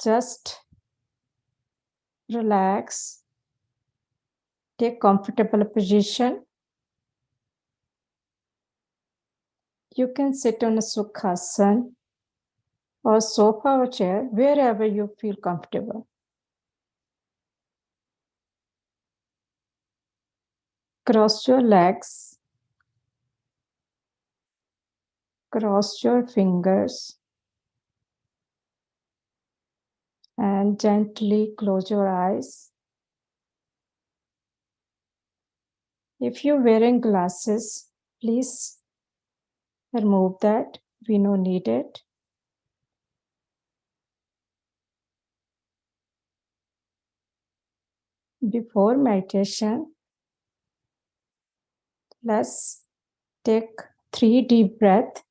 Just relax. Take comfortable position. You can sit on a sukhasana or sofa or chair, wherever you feel comfortable. Cross your legs. Cross your fingers. And gently close your eyes. If you're wearing glasses, please remove that. We don't need it. Before meditation, let's take 3 deep breaths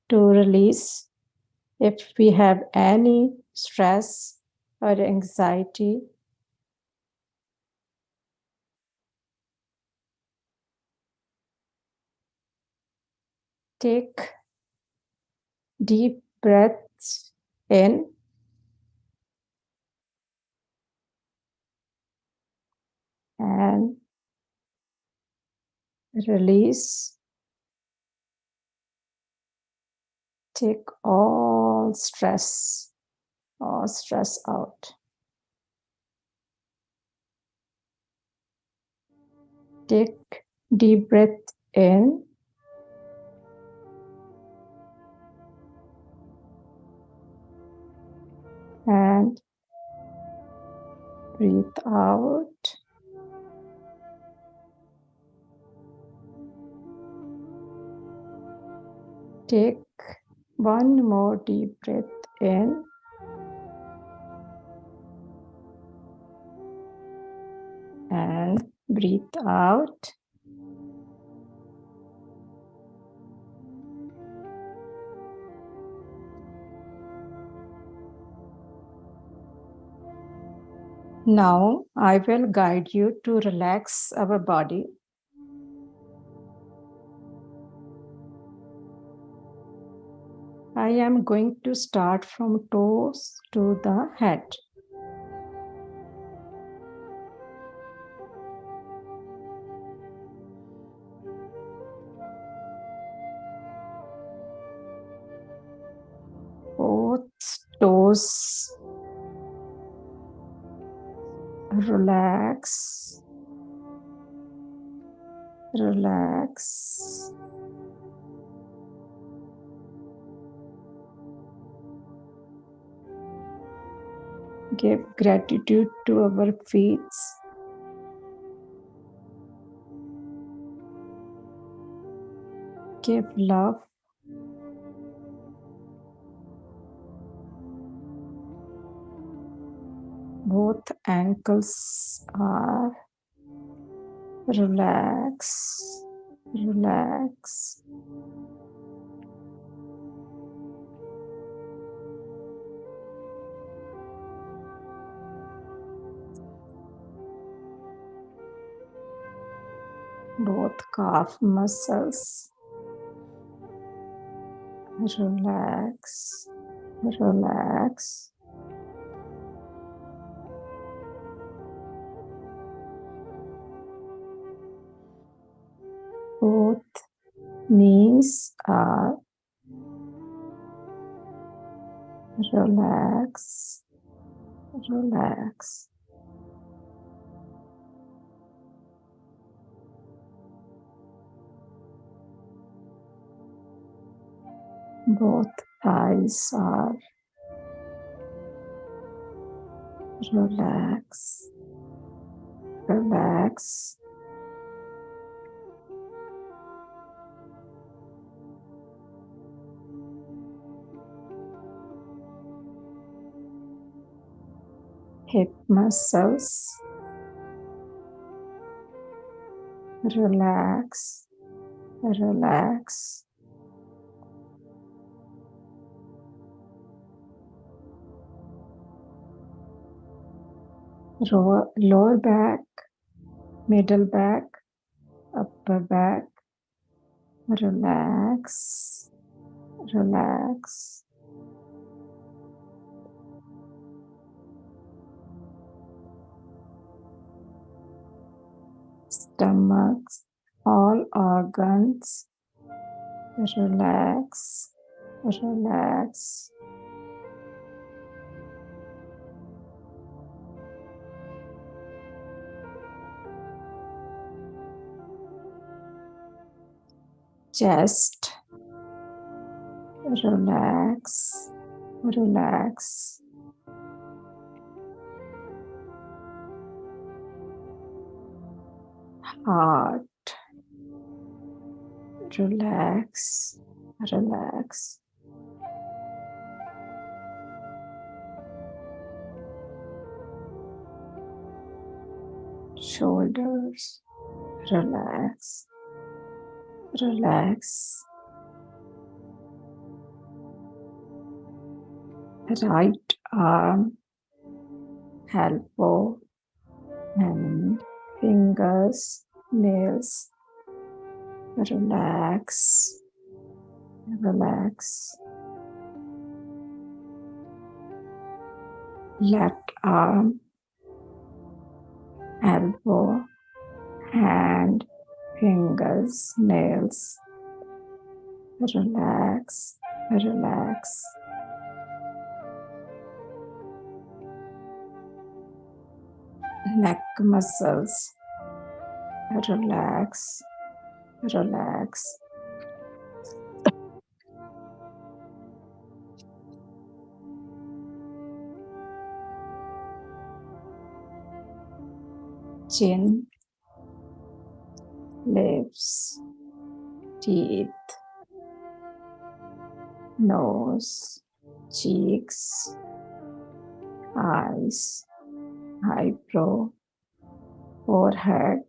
to release if we have any stress or anxiety. Take deep breaths in and release. Take all stress out. Take deep breath in and breathe out. Take one more deep breath in and breathe out. Now I will guide you to relax our body. I am going to start from toes to the head. Both toes relax, relax. Give gratitude to our feet. Give love. Both ankles are relax, relax. Both calf muscles relax, relax. Both knees are relax, relax. Both thighs are relax, relax. Hip muscles relax, relax. Lower back, middle back, upper back, relax, relax. stomach, all organs, relax, relax. Chest, relax, relax. Heart, relax, relax. Shoulders, relax, relax. Right arm, elbow, and fingers, nails, relax, relax. Left arm, elbow, hand, fingers, nails, relax, relax. Neck muscles, relax, relax. Chin, lips, teeth, nose, cheeks, eyes, eyebrow, forehead,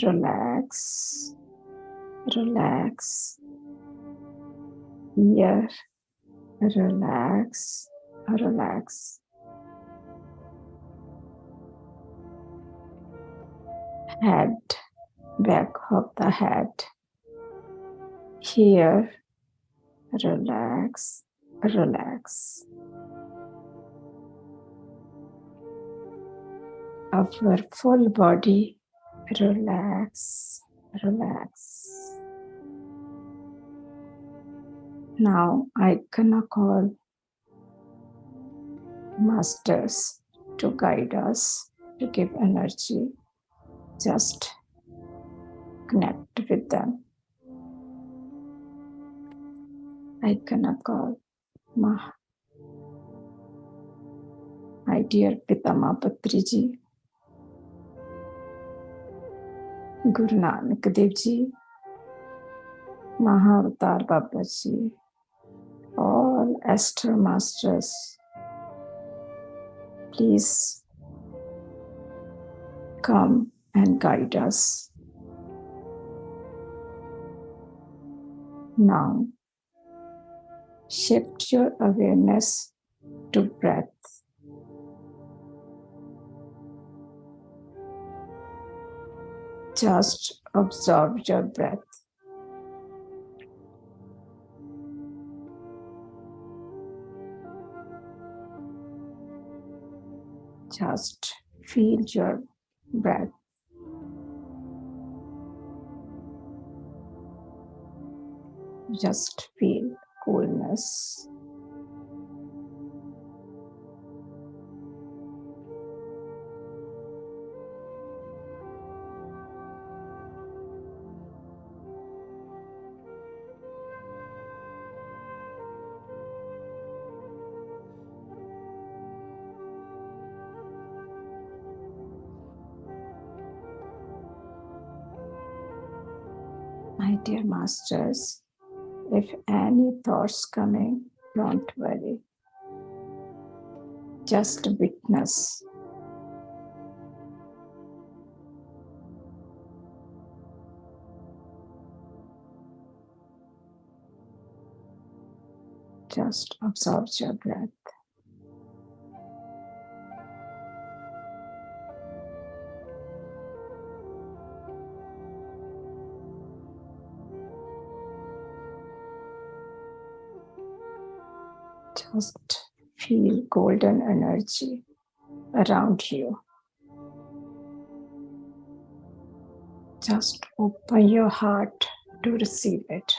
relax, relax. Ear, relax, relax. Head, back of the head. Here, relax, relax. Our full body, relax, relax. Now I gonna call masters to guide us, to give energy. Just connect with them. I gonna call my dear Pitama Patriji, Guru Nanak Dev Ji, Mahavatar Baba Ji, all Astral Masters. Please come and guide us. Now, shift your awareness to breath. Just observe your breath. Just feel your breath. Just feel coolness. My dear masters, if any thoughts coming, don't worry. Just witness. Just observe your breath. Just feel golden energy around you. Just open your heart to receive it.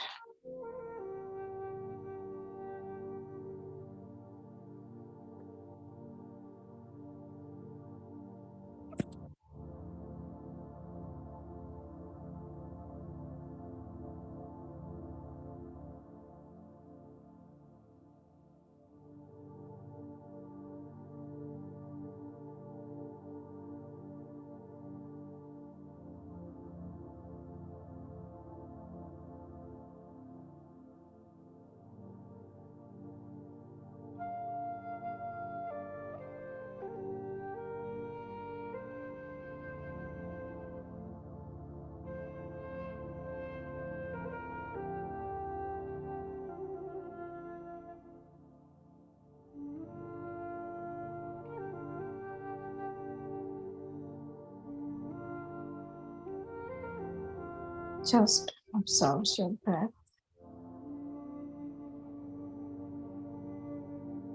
Just observe your breath.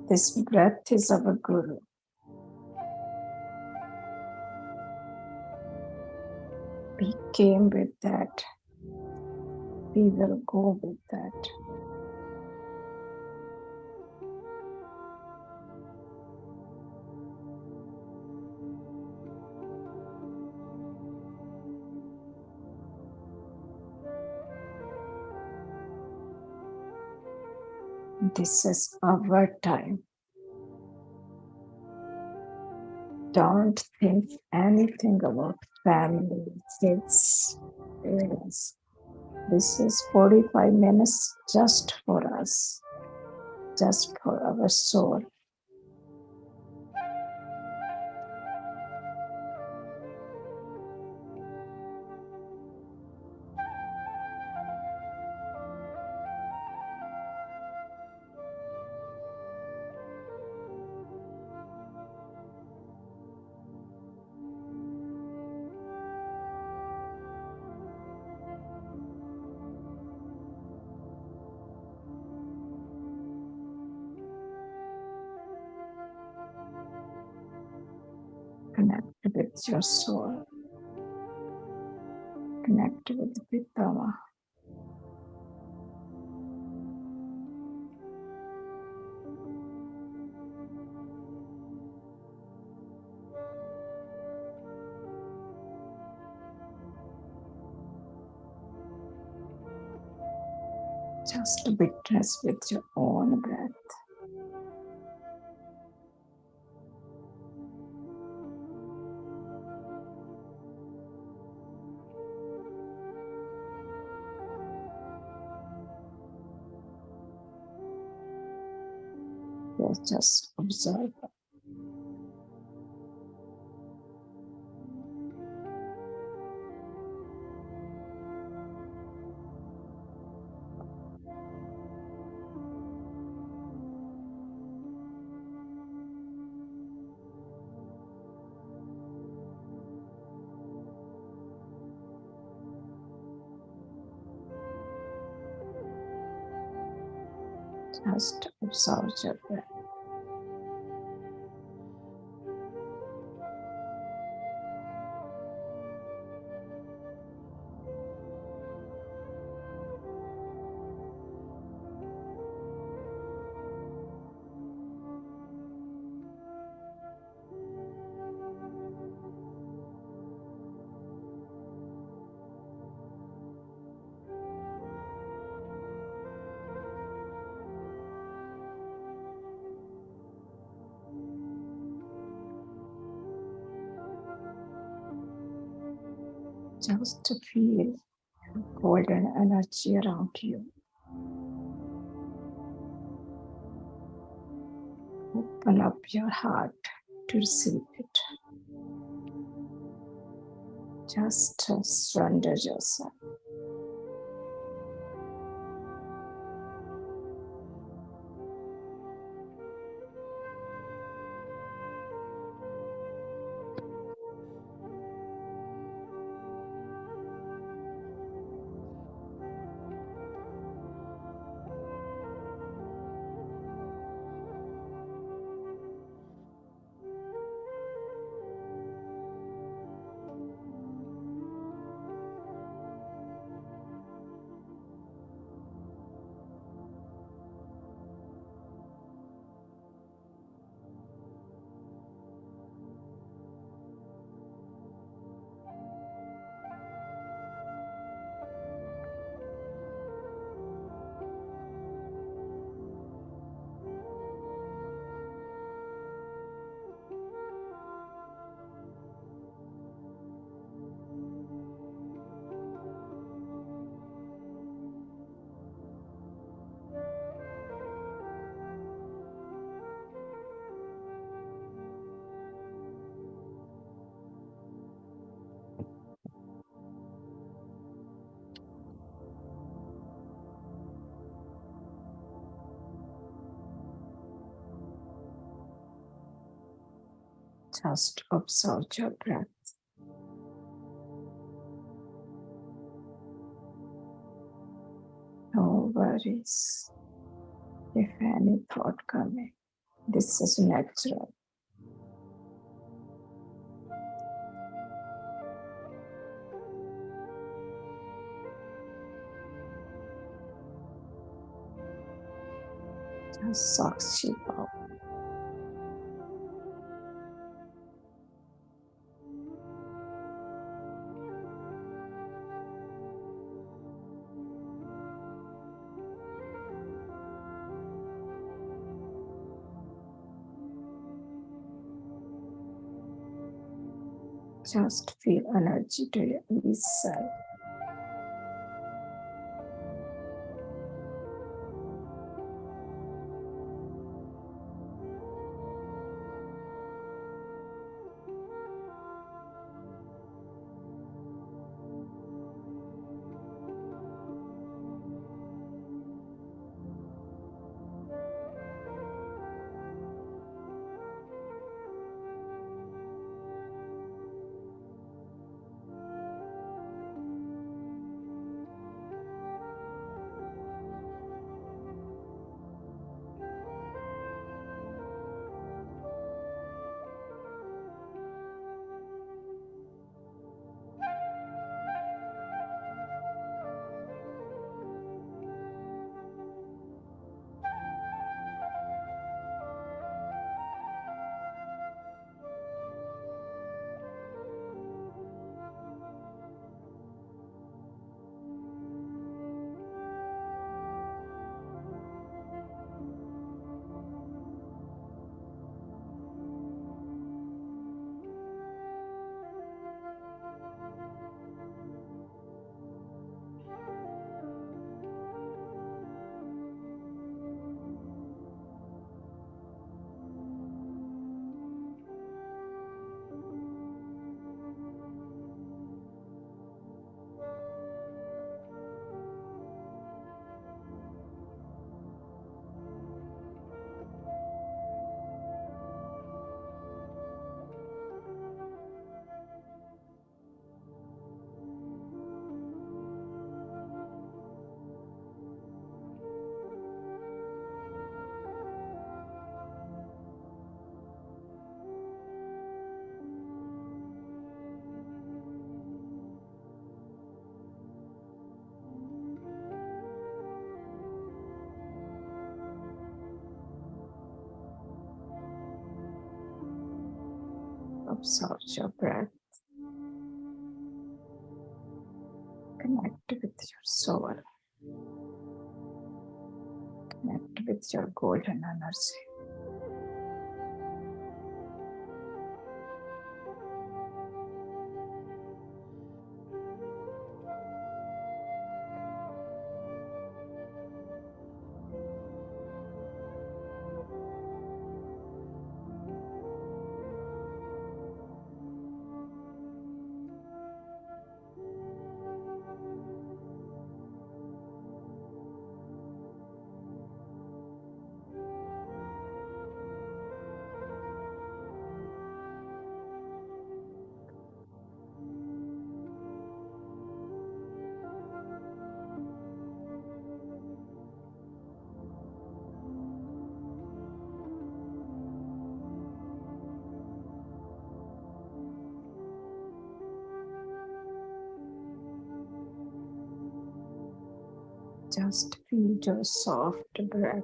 This breath is our Guru. We came with that. We will go with that. This is our time. Don't think anything about family, kids, parents. This is 45 minutes just for us, just for our soul. Connect with your soul. Connect with Pitama. Just witness with your own breath. Just observe. Just observe your breath. Just to feel golden energy around you. Open up your heart to receive it. Just surrender yourself. Just observe your breath. No worries if any thought coming. This is natural. Just Sakshi Bhav. Just feel energy to your each cell. Observe your breath. Connect with your soul. Connect with your golden energy. Just feel your soft breath.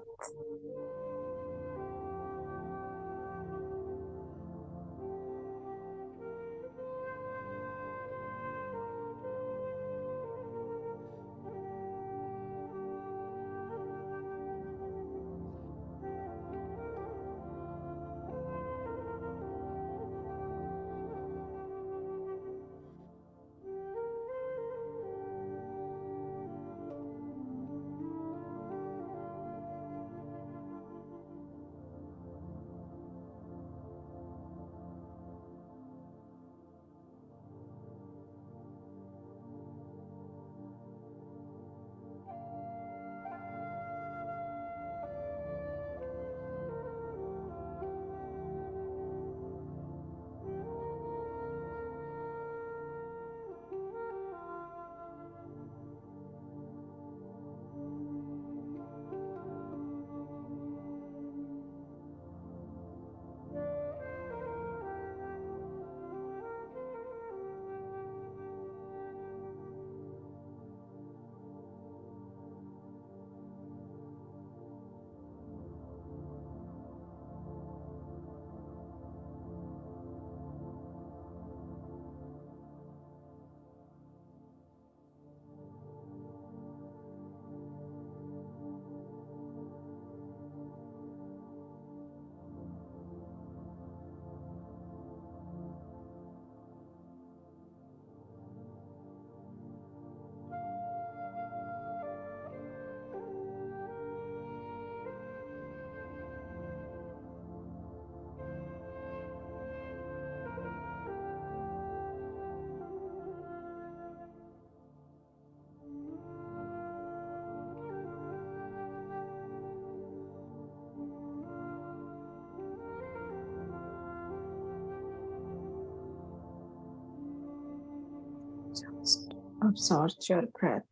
Just absorb your breath.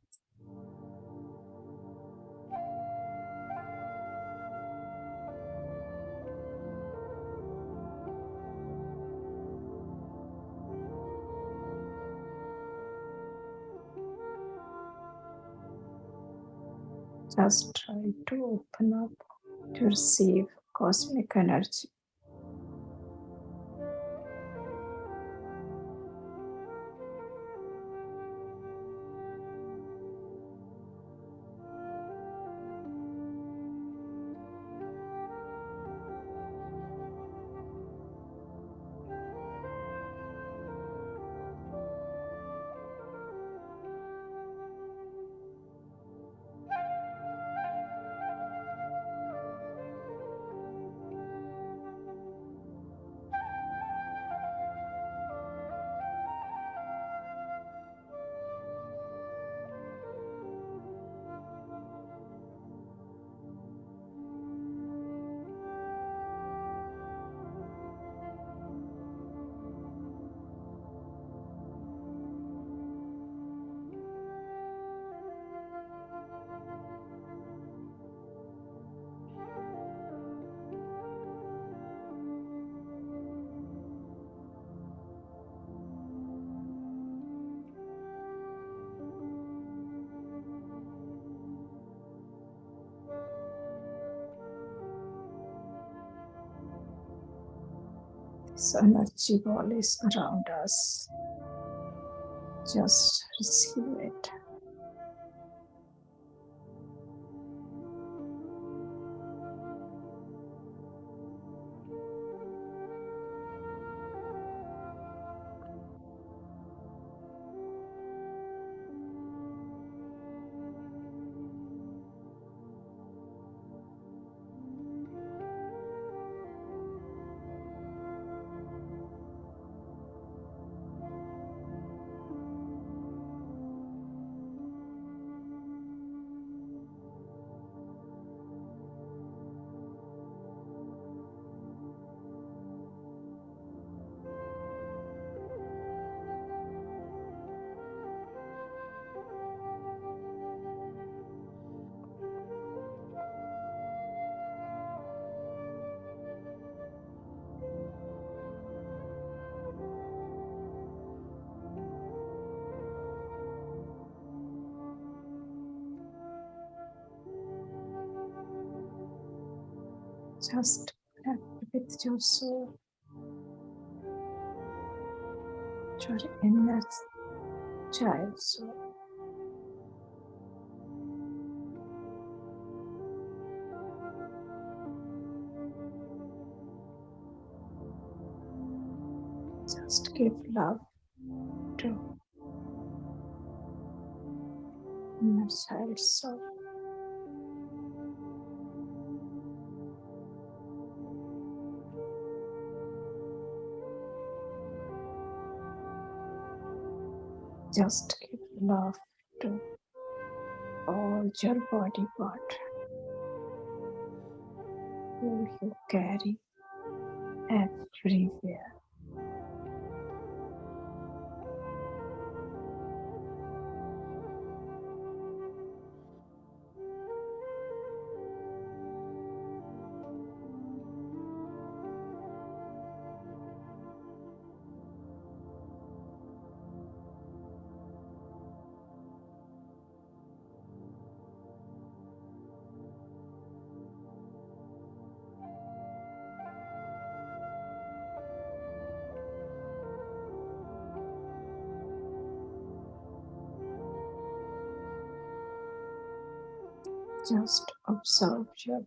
Just try to open up to receive cosmic energy. This energy ball is around us. Just receive it. Just connect with your soul, your inner child soul. Just give love to inner child soul. Just give love to all your body part who you carry everywhere. Just observe your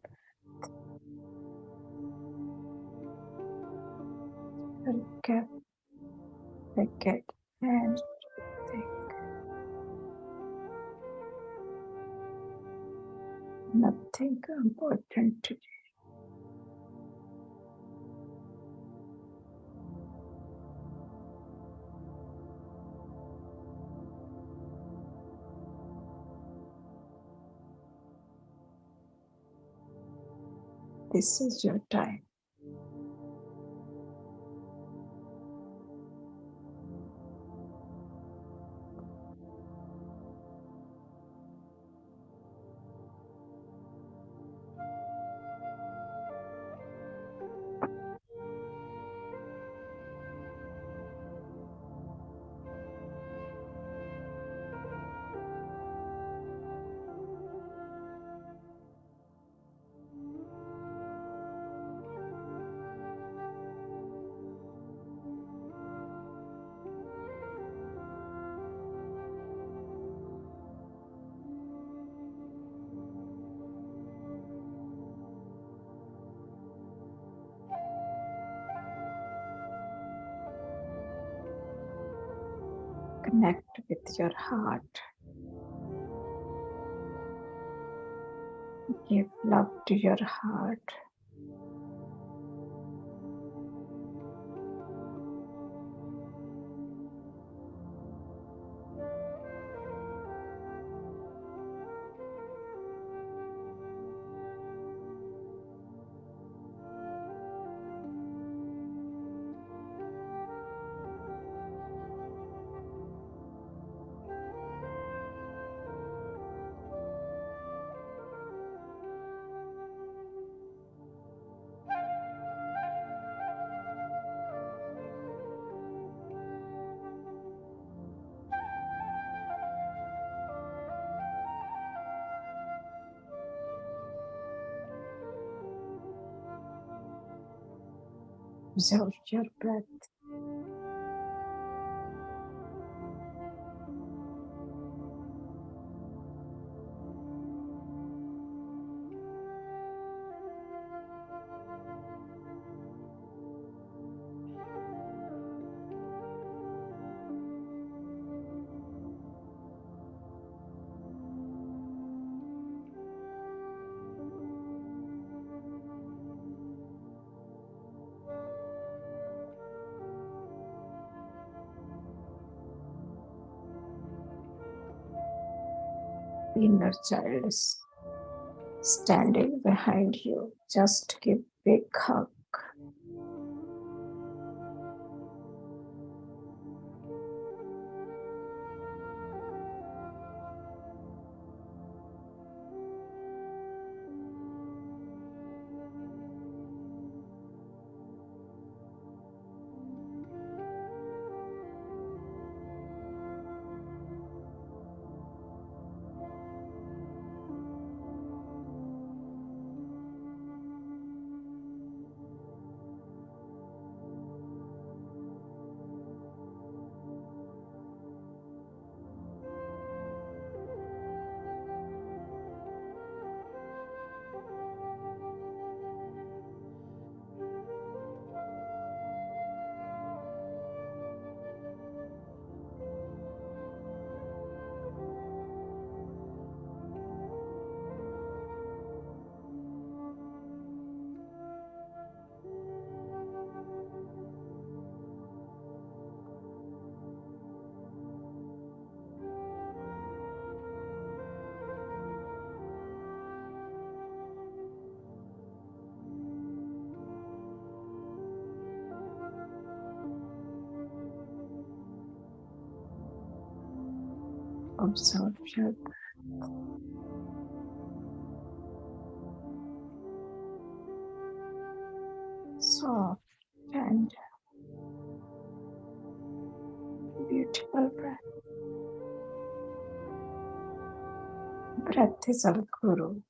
breath, forget and think. Nothing important today. This is your time. Connect with your heart. Give love to your heart. Observe your breath. Inner child is standing behind you. Just give big hug. Observe your soft and beautiful breath. Breath is our guru.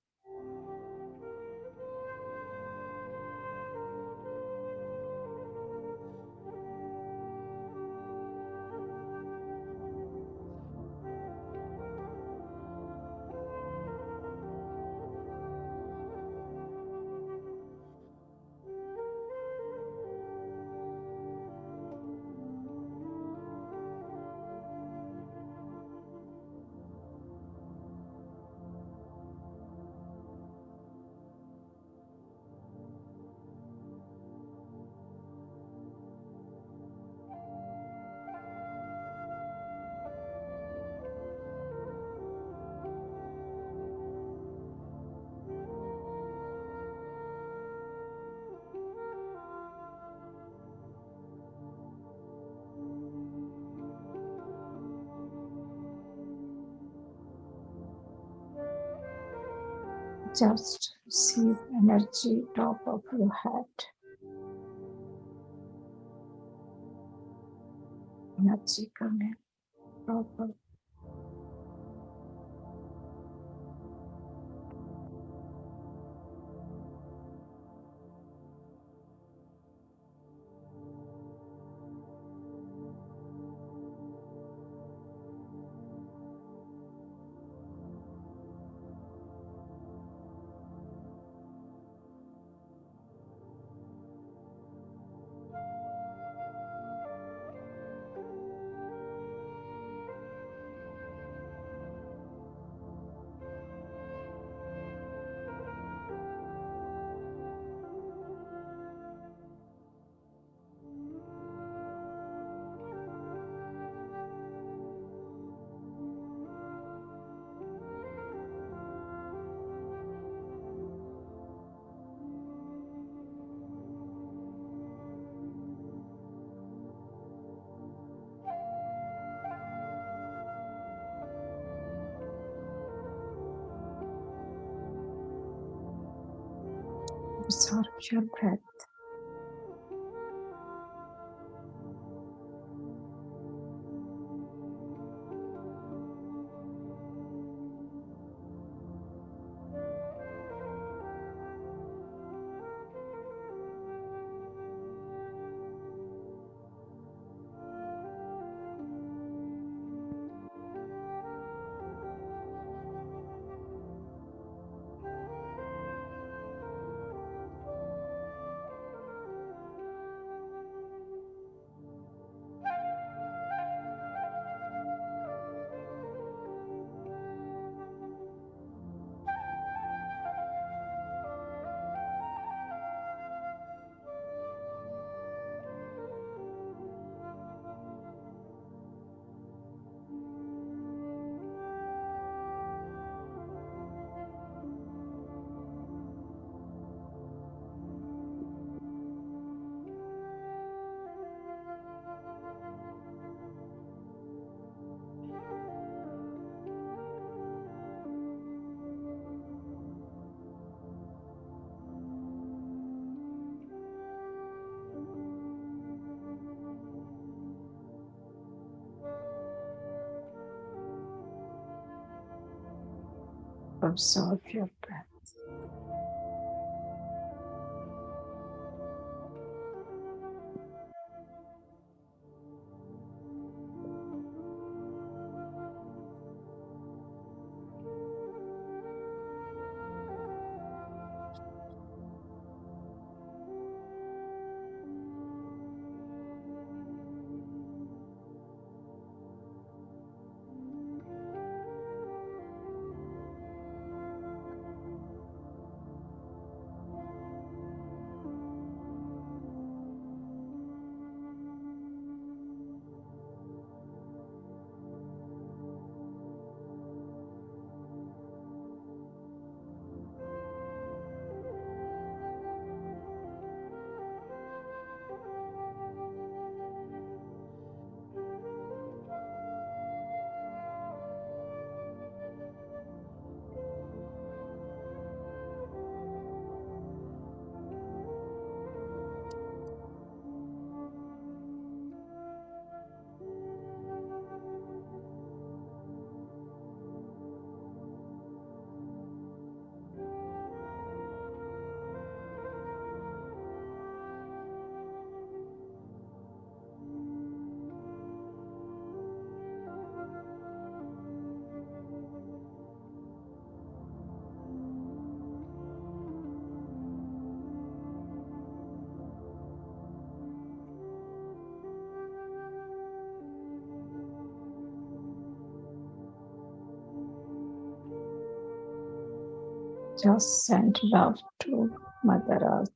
Just receive energy top of your head. Energy coming top of Absorb your breath. Absorb your breath. Just send love to Mother Earth.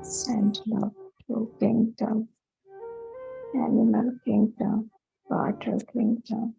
Send love to kingdom, animal kingdom, water kingdom.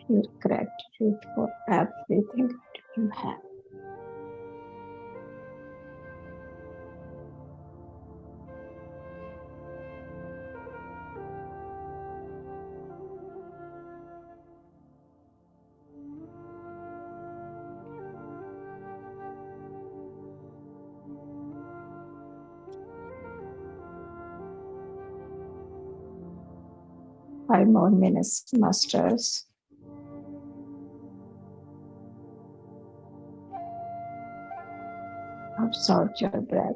Feel gratitude for everything that you have. Five more minutes, masters. Absorb your breath.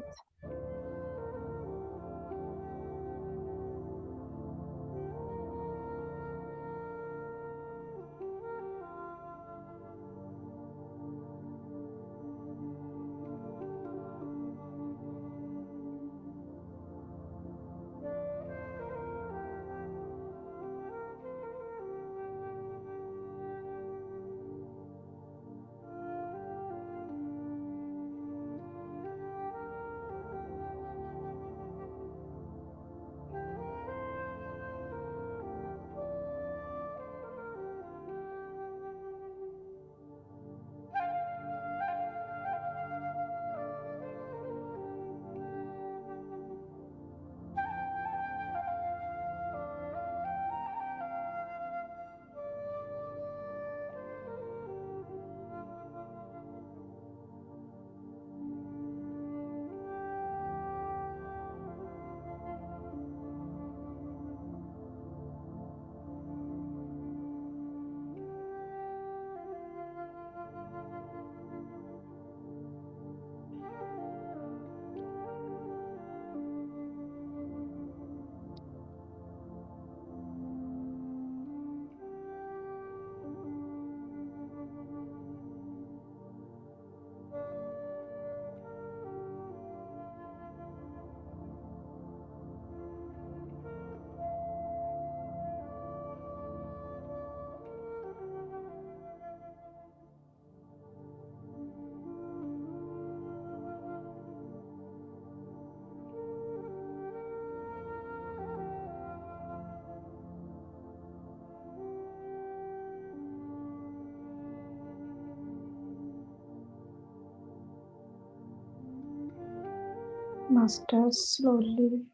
Master, slowly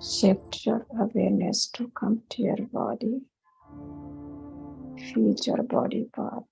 shift your awareness to come to your body. Feel your body part.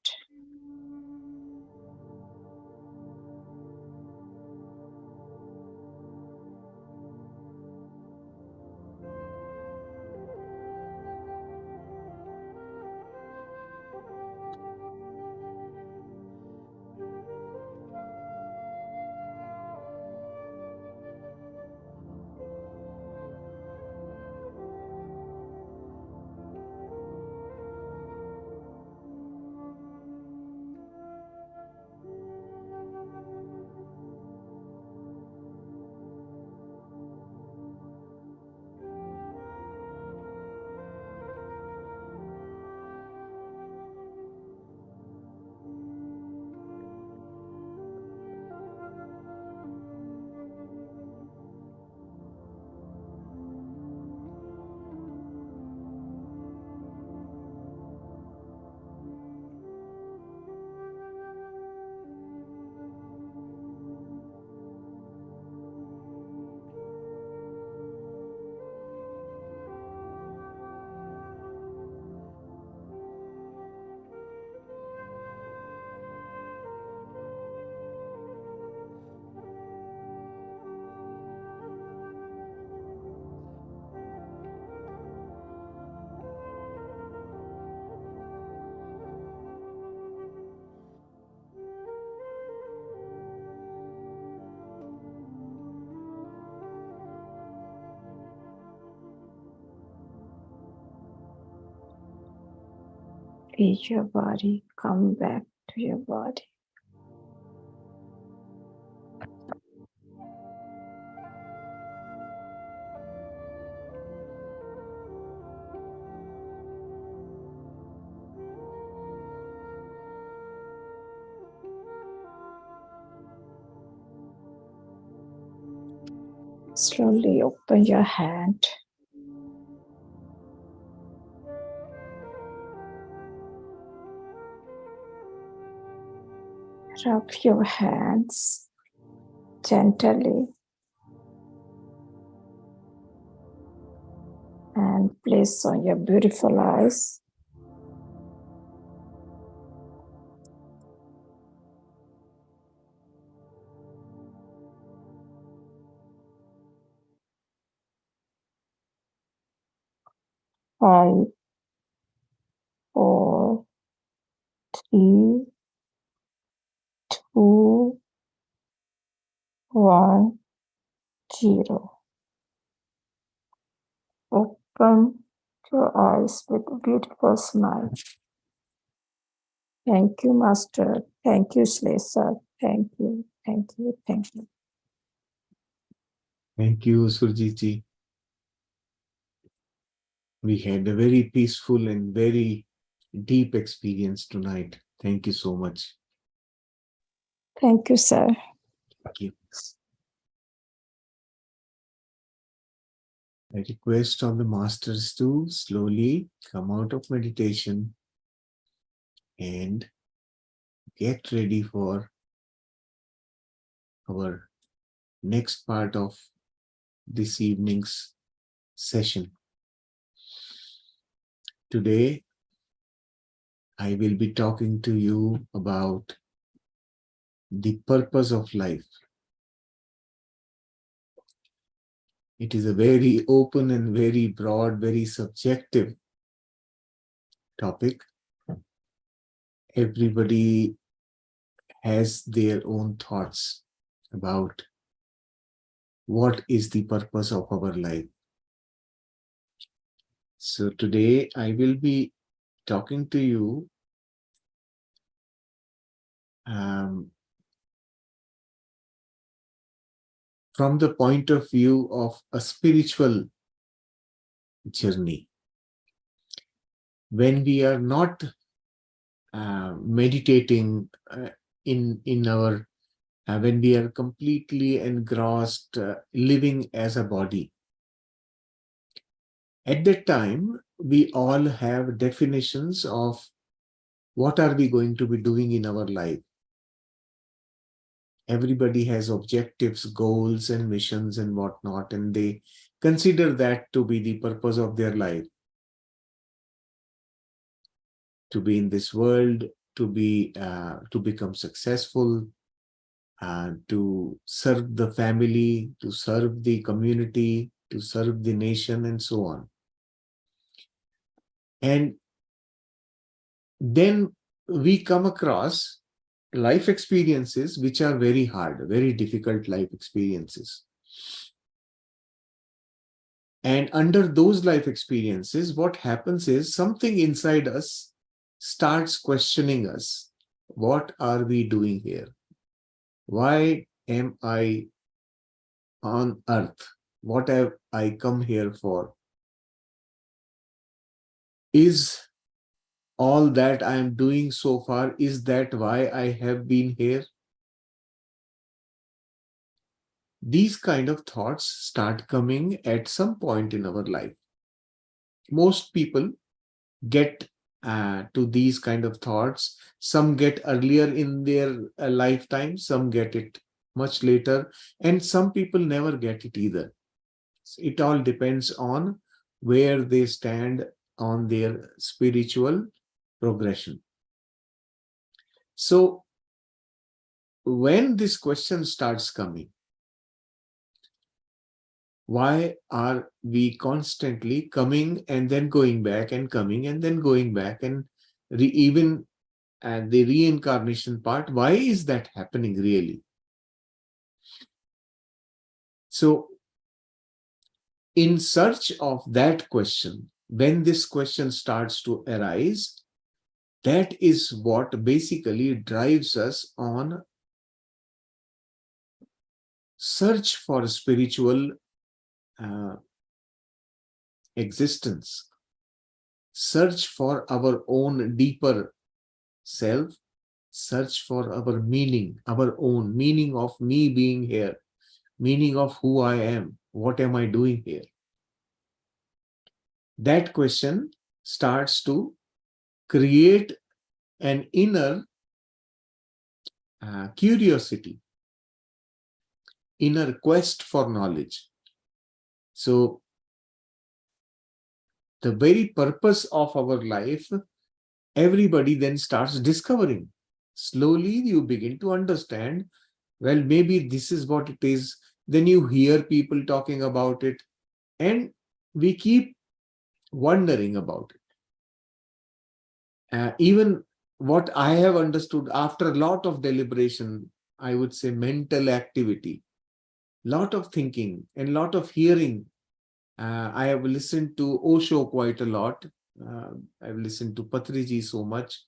Feel your body, come back to your body. Slowly open your hand. Rub your hands gently and place on your beautiful eyes. Five, four, three, two, one, zero. Open your eyes with a beautiful smile. Thank you, Master. Thank you, Shlesa. Thank you, thank you, thank you. Thank you, Surjit. We had a very peaceful and very deep experience tonight. Thank you so much. Thank you, sir. Thank you. I request all the masters to slowly come out of meditation and get ready for our next part of this evening's session. Today, I will be talking to you about the purpose of life. It is a very open and very broad, very subjective topic. Everybody has their own thoughts about what is the purpose of our life. So today I will be talking to you from the point of view of a spiritual journey. When we are not meditating in our, when we are completely engrossed living as a body, at that time, we all have definitions of what are we going to be doing in our life. Everybody has objectives, goals, and missions and whatnot, and they consider that to be the purpose of their life. To be in this world, to become successful, to serve the family, to serve the community, to serve the nation, and so on. And then we come across life experiences which are very hard, very difficult life experiences. And under those life experiences, what happens is something inside us starts questioning us. What are we doing here? Why am I on earth? What have I come here for? Is all that I am doing so far, is that why I have been here? These kind of thoughts start coming at some point in our life. Most people get to these kind of thoughts. Some get earlier in their lifetime, some get it much later, and some people never get it either. It all depends on where they stand on their spiritual progression. So when this question starts coming, why are we constantly coming and then going back and coming and then going back, and even the reincarnation part, why is that happening really? So in search of that question, when this question starts to arise, that is what basically drives us on search for spiritual existence, search for our own deeper self, search for our meaning, our own meaning of me being here, meaning of who I am, what am I doing here? That question starts to create an inner curiosity, inner quest for knowledge. So the very purpose of our life, everybody then starts discovering. Slowly you begin to understand, well, maybe this is what it is. Then you hear people talking about it, and we keep wondering about it. Even what I have understood after a lot of deliberation, I would say mental activity, lot of thinking and lot of hearing. I have listened to Osho quite a lot. I've listened to Patriji so much,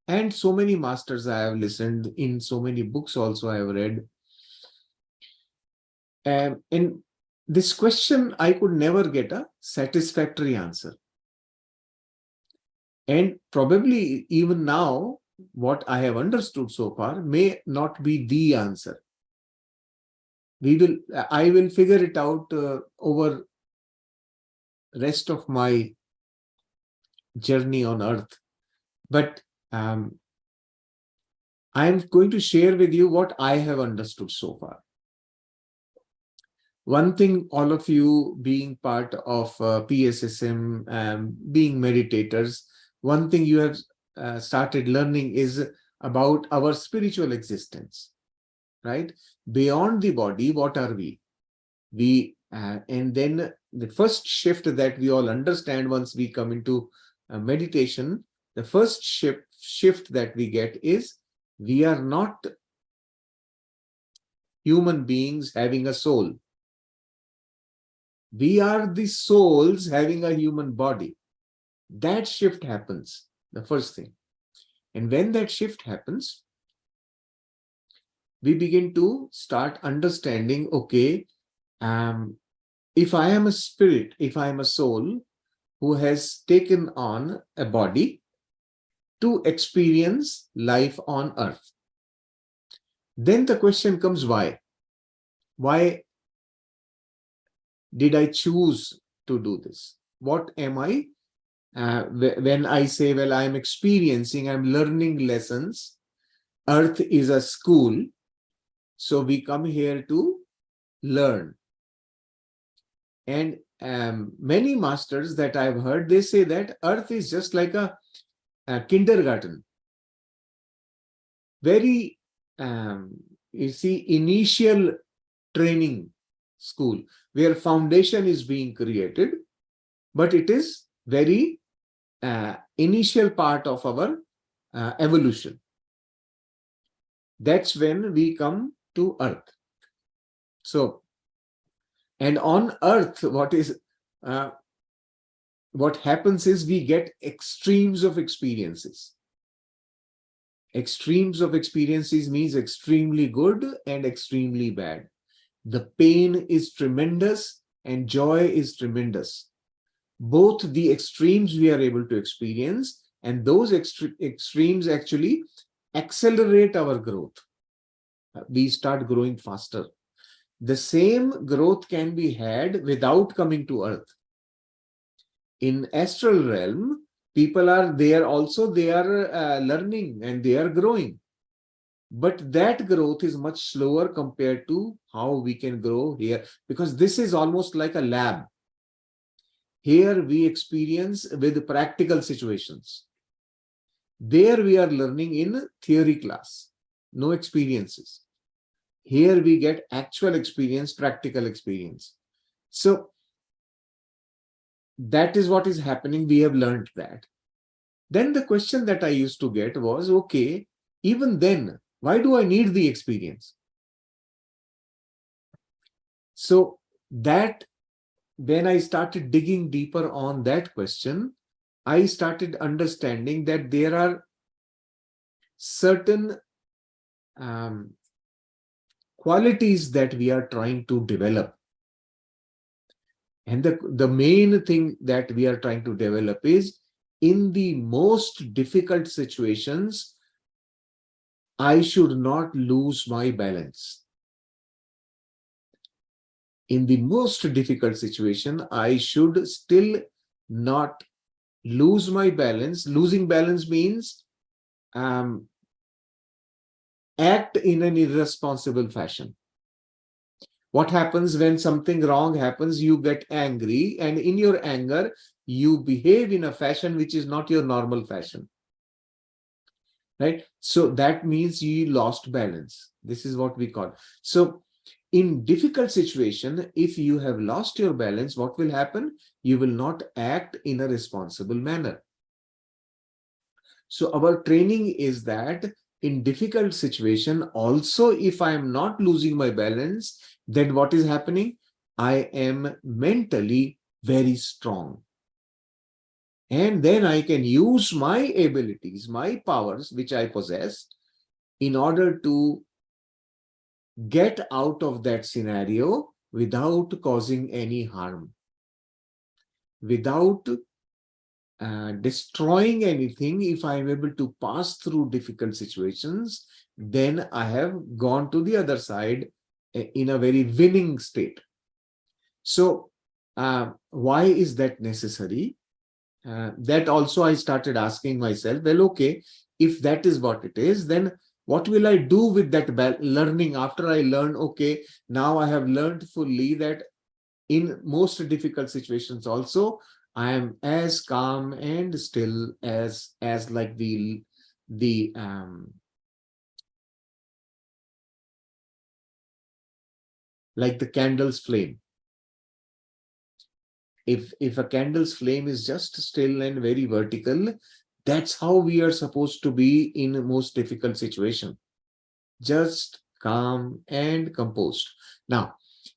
and so many masters I have listened, in so many books also I have read. And this question, I could never get a satisfactory answer. And probably even now, what I have understood so far may not be the answer. I will figure it out over rest of my journey on earth. But I am going to share with you what I have understood so far. One thing, all of you being part of PSSM, being meditators, one thing you have started learning is about our spiritual existence, right? Beyond the body, what are we? And then the first shift that we all understand once we come into meditation, the first shift that we get is we are not human beings having a soul. We are the souls having a human body. That shift happens, the first thing. And when that shift happens, we begin to start understanding, okay, if I am a spirit, if I am a soul who has taken on a body to experience life on earth, then the question comes, why? Why did I choose to do this? What am I? When I say, well, I'm experiencing, I'm learning lessons, earth is a school. So we come here to learn. And many masters that I've heard, they say that earth is just like a kindergarten. Very, you see, initial training school where foundation is being created, but it is very initial part of our evolution. That's when we come to earth. So, and on earth, what happens is we get extremes of experiences. Extremes of experiences means extremely good and extremely bad. The pain is tremendous and joy is tremendous. Both the extremes we are able to experience, and those extremes actually accelerate our growth. We start growing faster. The same growth can be had without coming to earth. In astral realm, people are there also, they are learning and they are growing. But that growth is much slower compared to how we can grow here, because this is almost like a lab. Here we experience with practical situations. There we are learning in theory class, no experiences. Here we get actual experience, practical experience. So that is what is happening. We have learned that. Then the question that I used to get was, okay, even then, why do I need the experience? So that when I started digging deeper on that question, I started understanding that there are certain qualities that we are trying to develop. And the main thing that we are trying to develop is, in the most difficult situations, I should not lose my balance. In the most difficult situation, I should still not lose my balance. Losing balance means act in an irresponsible fashion. What happens when something wrong happens? You get angry, and in your anger, you behave in a fashion which is not your normal fashion. Right? So that means you lost balance. This is what we call. So in difficult situation, if you have lost your balance, what will happen? You will not act in a responsible manner. So our training is that in difficult situation, also if I am not losing my balance, then what is happening? I am mentally very strong. And then I can use my abilities, my powers, which I possess, in order to get out of that scenario without causing any harm, without destroying anything. If I am able to pass through difficult situations, then I have gone to the other side in a very winning state. So why is that necessary? That also I started asking myself, well, okay, if that is what it is, then what will I do with that learning after I learn, okay, now I have learned fully that in most difficult situations also, I am as calm and still as like the like the candle's flame. If a candle's flame is just still and very vertical, that's how we are supposed to be in most difficult situation. Just calm and composed. Now,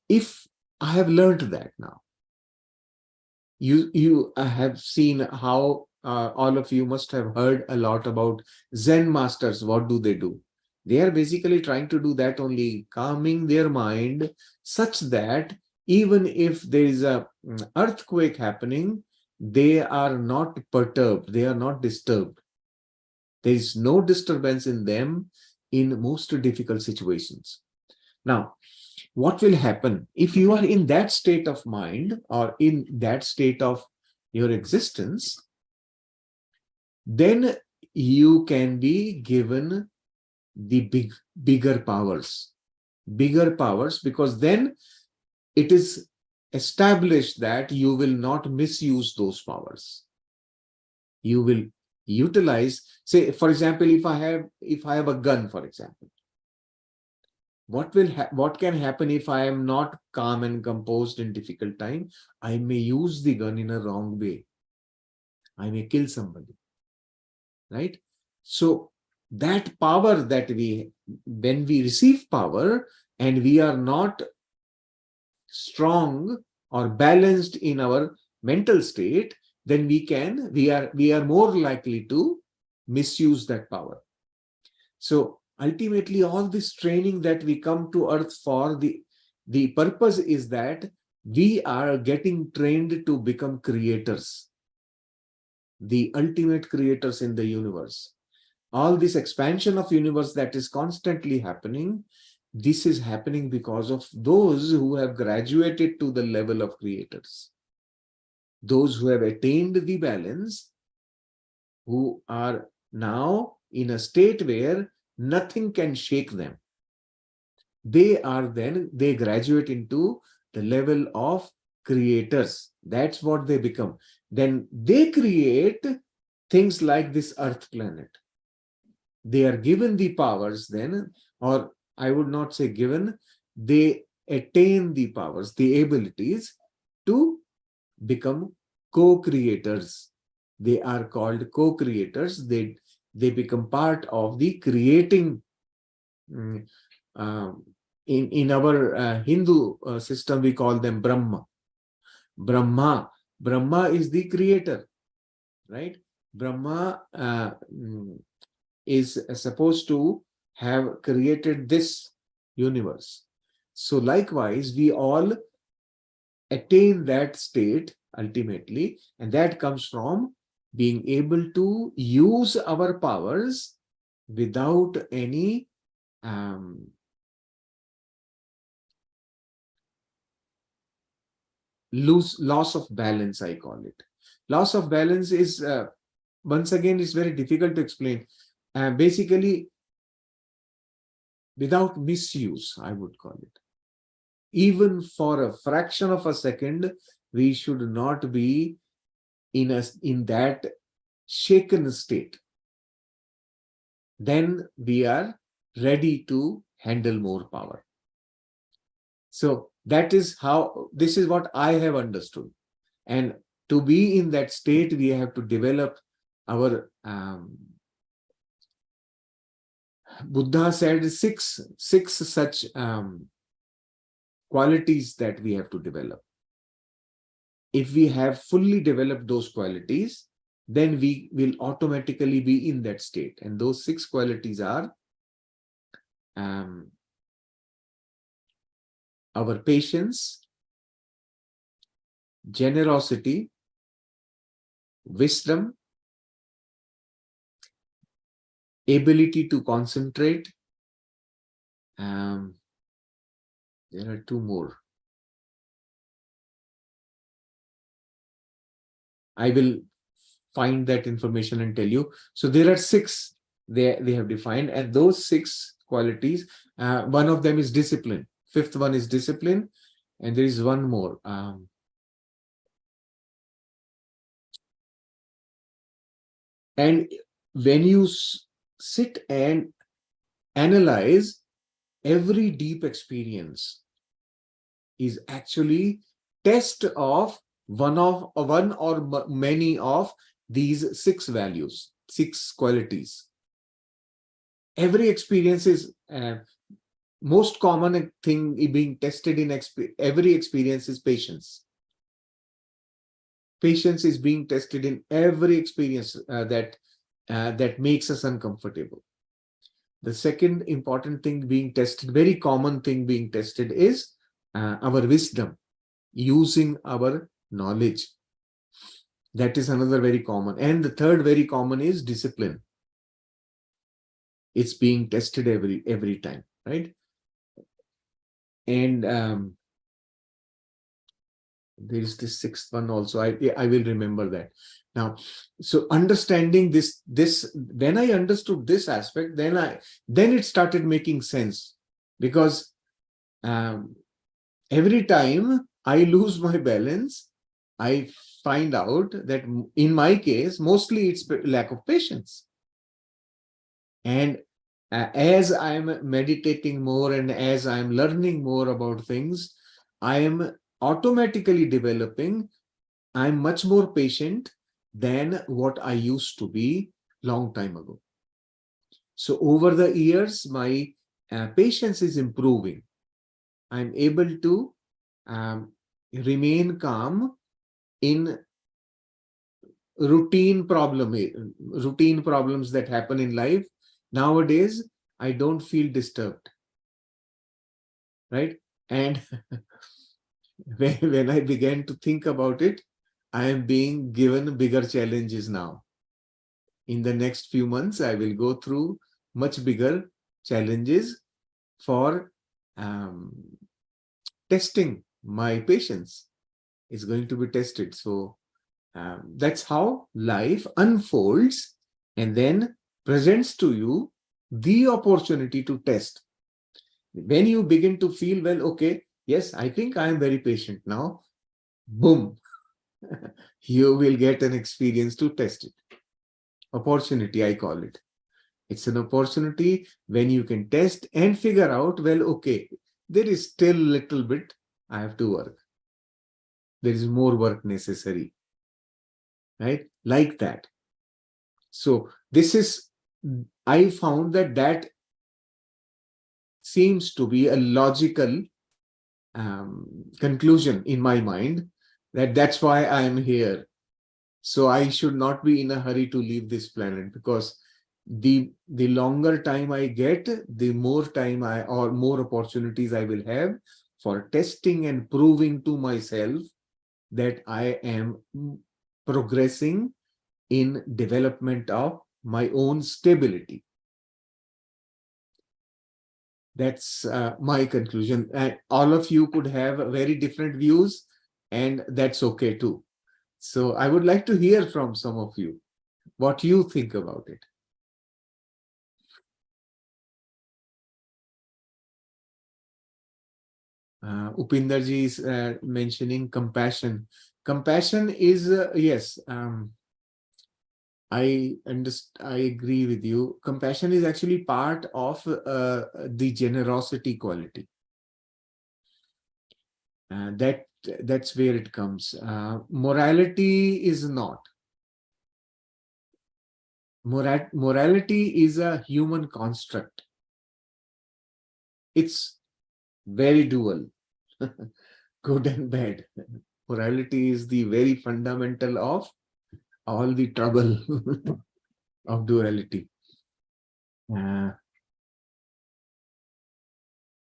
if I have learned that now, you have seen how all of you must have heard a lot about Zen masters. What do? They are basically trying to do that only, calming their mind such that even if there is a earthquake happening, they are not perturbed, they are not disturbed. There is no disturbance in them in most difficult situations. Now, what will happen if you are in that state of mind or in that state of your existence? Then you can be given the bigger powers. bigger powers, because then it is established that you will not misuse those powers. You will utilize, say, for example, if I have a gun, for example, what can happen if I am not calm and composed in difficult time? I may use the gun in a wrong way. I may kill somebody, right? So that power that when we receive power and we are not strong or balanced in our mental state, then we are more likely to misuse that power. So ultimately, all this training that we come to earth for, the purpose is that we are getting trained to become creators, the ultimate creators in the universe. All this expansion of universe that is constantly happening, this is happening because of those who have graduated to the level of creators. Those who have attained the balance, who are now in a state where nothing can shake them. They graduate into the level of creators. That's what they become. Then they create things like this earth planet. They are given the powers then, or I would not say given, they attain the powers, the abilities to become co-creators. They are called co-creators. They become part of the creating. In our Hindu system, we call them Brahma. Brahma is the creator, right? Brahma is supposed to have created this universe. So likewise, we all attain that state ultimately, and that comes from being able to use our powers without any loss of balance, I call it. Loss of balance is, once again, is very difficult to explain. Basically, without misuse, I would call it. Even for a fraction of a second, we should not be in that shaken state. Then we are ready to handle more power. So this is what I have understood. And to be in that state, we have to develop our, Buddha said six such qualities that we have to develop. If we have fully developed those qualities, then we will automatically be in that state. And those 6 qualities are our patience, generosity, wisdom, ability to concentrate. There are 2 more. I will find that information and tell you. So there are 6 they have defined, and those 6 qualities, one of them is discipline. 5th one is discipline, and there is one more. And when you sit and analyze, every deep experience is actually test of one or many of these 6 values, 6 qualities. Every experience is most common thing being tested in every experience is patience. Patience is being tested in every experience that makes us uncomfortable. The second important thing being tested, very common thing being tested, is our wisdom, using our knowledge. That is another very common. And the third very common is discipline. It's being tested every time, right? And there is the 6th one also. I will remember that. Now, so understanding this, when I understood this aspect, then it started making sense, because every time I lose my balance, I find out that in my case, mostly it's lack of patience. And as I'm meditating more and as I'm learning more about things, I am automatically developing. I'm much more patient than what I used to be long time ago. So over the years, my patience is improving. I'm able to remain calm in routine problems that happen in life. Nowadays, I don't feel disturbed, right? And when I began to think about it, I am being given bigger challenges now. In the next few months, I will go through much bigger challenges for testing my patience. Is going to be tested. So that's how life unfolds and then presents to you the opportunity to test. When you begin to feel, well, okay, yes, I think I am very patient now, boom, you will get an experience to test it. Opportunity, I call it. It's an opportunity when you can test and figure out, well, okay, there is still a little bit I have to work. There is more work necessary, right? Like that. So this is, I found that seems to be a logical conclusion in my mind, that's why I am here. So I should not be in a hurry to leave this planet, because the longer time I get, the more time or more opportunities I will have for testing and proving to myself that I am progressing in development of my own stability. That's my conclusion. And all of you could have very different views, and that's okay too. So I would like to hear from some of you what you think about it. Upinderji is mentioning compassion. Compassion is, yes, I agree with you. Compassion is actually part of the generosity quality. That's where it comes. Morality is not. Morality is a human construct. It's very dual, good and bad. Morality is the very fundamental of all the trouble of duality.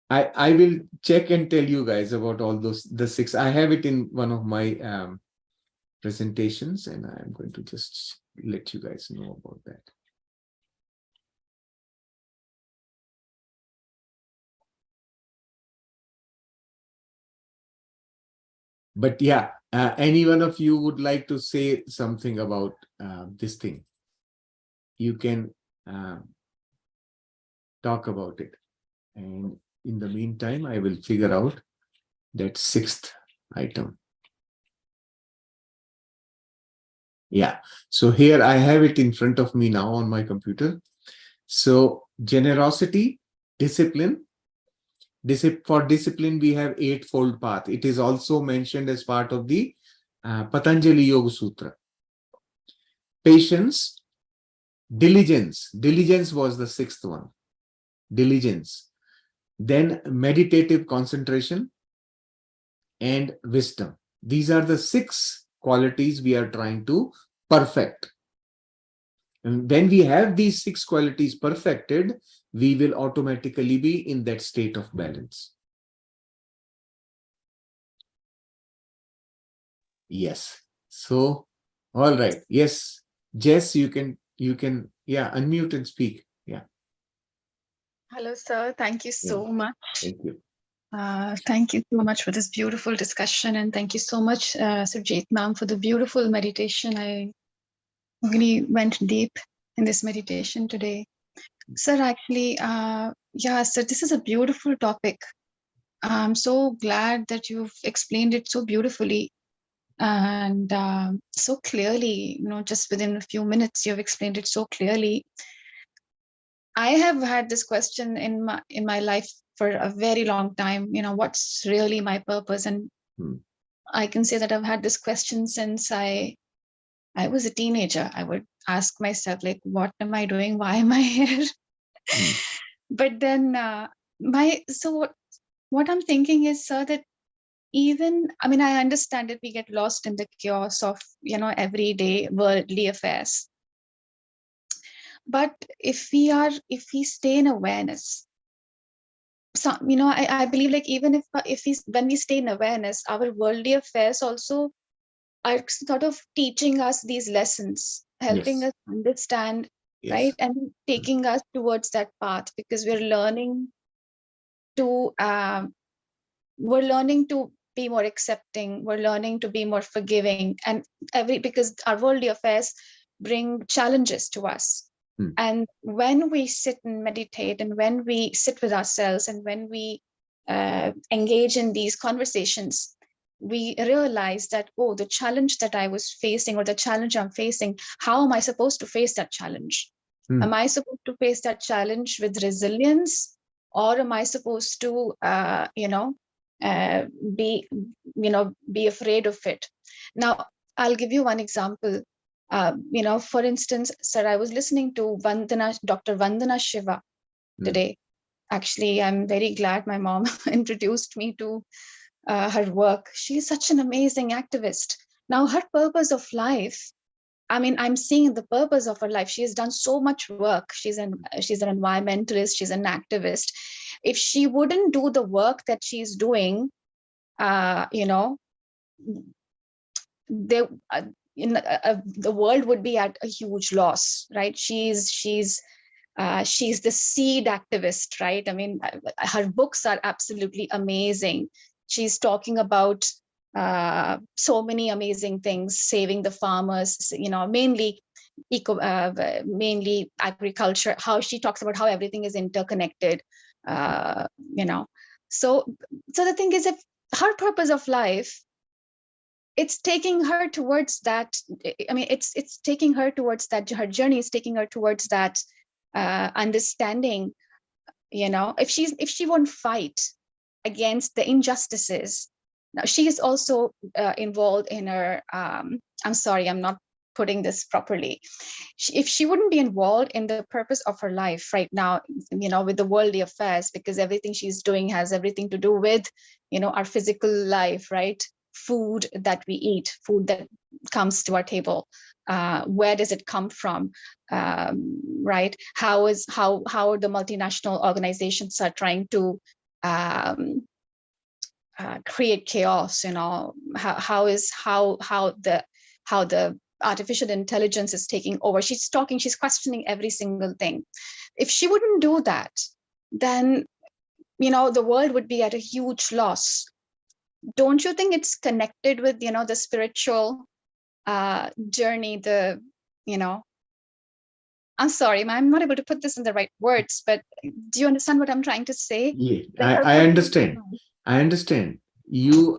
I will check and tell you guys about all the 6. I have it in one of my presentations, and I'm going to just let you guys know about that. But yeah, any one of you would like to say something about this thing, you can talk about it. And in the meantime, I will figure out that 6th item. Yeah, so here I have it in front of me now on my computer. So generosity, discipline. For discipline, we have 8-fold path. It is also mentioned as part of the Patanjali Yoga Sutra. Patience, diligence. Diligence was the 6th one. Diligence. Then meditative concentration and wisdom. These are the 6 qualities we are trying to perfect. And when we have these 6 qualities perfected, we will automatically be in that state of balance. Yes. So, all right. Yes. Jess, you can, yeah, unmute and speak. Yeah. Hello, sir. Thank you so much. Thank you. Thank you so much for this beautiful discussion. And thank you so much, Surjit ma'am, for the beautiful meditation. I really went deep in this meditation today. Sir, actually, yeah, sir, this is a beautiful topic. I'm so glad that you've explained it so beautifully and so clearly. Just within a few minutes, you've explained it so clearly. I have had this question in my life for a very long time. What's really my purpose? And I can say that I've had this question since I was a teenager. I would ask myself, like, what am I doing? Why am I here? But then what I'm thinking is, sir, that I understand that we get lost in the chaos of, everyday worldly affairs. But if we stay in awareness, I believe, like, even when we stay in awareness, our worldly affairs also are sort of teaching us these lessons, helping Yes. us understand, Yes. right? And taking us towards that path, because we're learning to be more accepting, we're learning to be more forgiving, and because our worldly affairs bring challenges to us. And when we sit and meditate, and when we sit with ourselves, and when we engage in these conversations, we realize that, oh, the challenge that I was facing, or the challenge I'm facing, how am I supposed to face that challenge? Am I supposed to face that challenge with resilience, or am I supposed to be afraid of it? Now, I'll give you one example. For instance, sir, I was listening to Dr. Vandana Shiva today. Actually, I'm very glad my mom introduced me to her work. She's such an amazing activist. Now, her purpose of life, I'm seeing the purpose of her life. She has done so much work. She's an environmentalist. She's an activist. If she wouldn't do the work that she's doing, the world would be at a huge loss, right? She's the seed activist, right? Her books are absolutely amazing. She's talking about so many amazing things, saving the farmers, mainly mainly agriculture. How she talks about how everything is interconnected, So the thing is, if her purpose of life, it's taking her towards that. It's taking her towards that. Her journey is taking her towards that understanding. If she won't fight against the injustices, now she is also involved in her. I'm sorry, I'm not putting this properly. If she wouldn't be involved in the purpose of her life right now, with the worldly affairs, because everything she's doing has everything to do with, our physical life, right? Food that we eat, food that comes to our table, where does it come from, right? How the multinational organizations are trying to create chaos, how the artificial intelligence is taking over. She's questioning every single thing. If she wouldn't do that, then the world would be at a huge loss. Don't you think it's connected with the spiritual journey? I'm sorry, I'm not able to put this in the right words, but do you understand what I'm trying to say? Yeah, I understand. I understand. You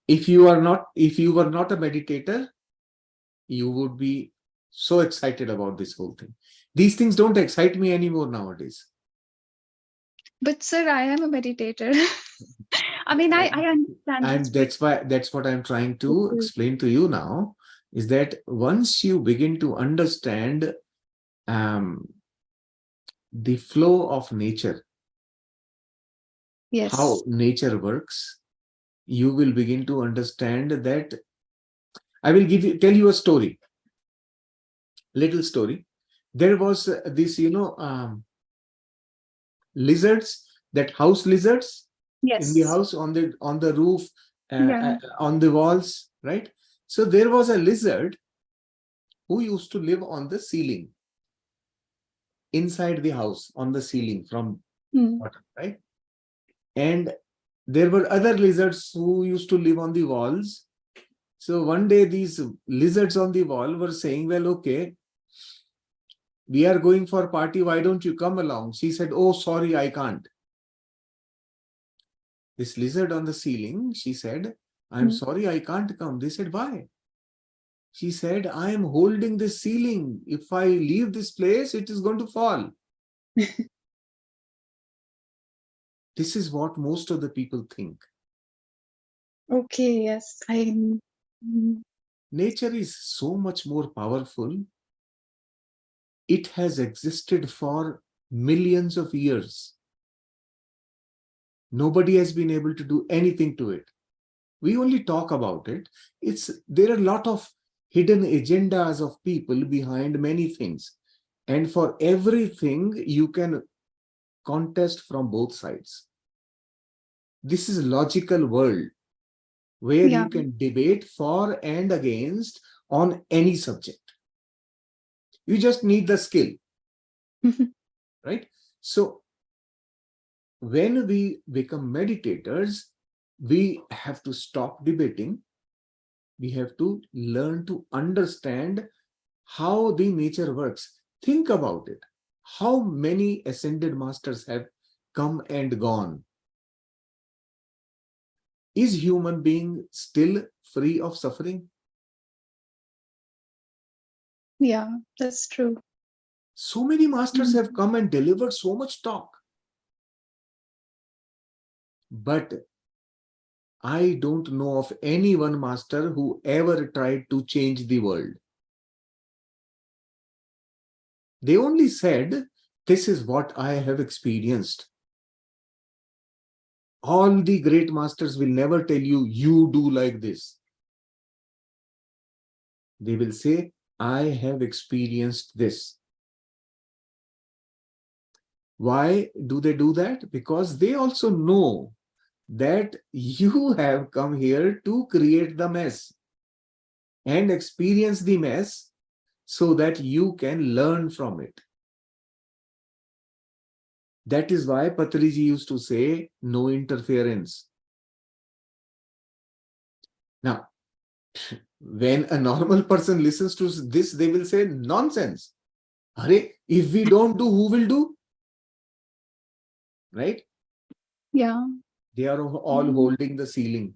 if you were not a meditator, you would be so excited about this whole thing. These things don't excite me anymore nowadays. But sir, I am a meditator. I understand. And that's what I'm trying to explain to you now, is that once you begin to understand the flow of nature, yes, how nature works, you will begin to understand that. I will tell you a story, little story. There was this, lizards, that house lizards, yes, in the house, on the roof, on the walls, right? So there was a lizard who used to live on the ceiling, inside the house, on the ceiling from bottom, right? And there were other lizards who used to live on the walls. So one day these lizards on the wall were saying, well, okay, we are going for a party, why don't you come along? She said, oh, sorry, I can't. this lizard on the ceiling, she said, I'm sorry, I can't come. They said, why? She said, I am holding this ceiling. If I leave this place, it is going to fall. This is what most of the people think. Okay, yes. Nature is so much more powerful. It has existed for millions of years. Nobody has been able to do anything to it. We only talk about it. There are a lot of hidden agendas of people behind many things. And for everything, you can contest from both sides. This is a logical world where you can debate for and against on any subject. You just need the skill, right? So when we become meditators, we have to stop debating. We have to learn to understand how the nature works. Think about it. How many ascended masters have come and gone? Is human being still free of suffering? Yeah, that's true. So many masters have come and delivered so much talk. But I don't know of any one master who ever tried to change the world. They only said, this is what I have experienced. All the great masters will never tell you, you do like this. They will say, I have experienced this. Why do they do that? Because they also know that you have come here to create the mess and experience the mess so that you can learn from it. That is why Patriji used to say, no interference. Now, when a normal person listens to this, they will say, nonsense. Arey, if we don't do, who will do? Right? Yeah. They are all holding the ceiling.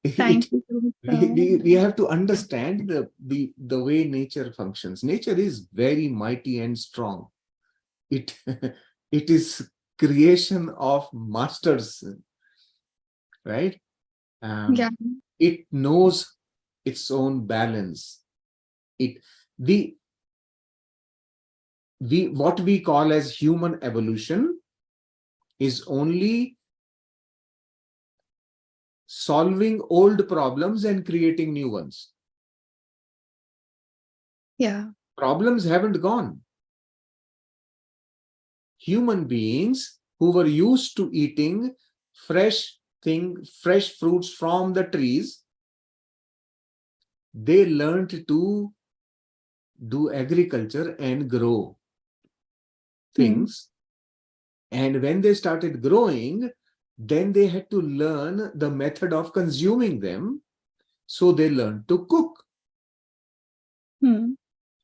Thank you. We have to understand the way nature functions. Nature is very mighty and strong. It is creation of masters, right? Yeah. It knows its own balance. What we call as human evolution is only solving old problems and creating new ones. Yeah. Problems haven't gone. Human beings who were used to eating fresh fruits from the trees, they learned to do agriculture and grow things. And when they started growing, then they had to learn the method of consuming them. So they learned to cook. And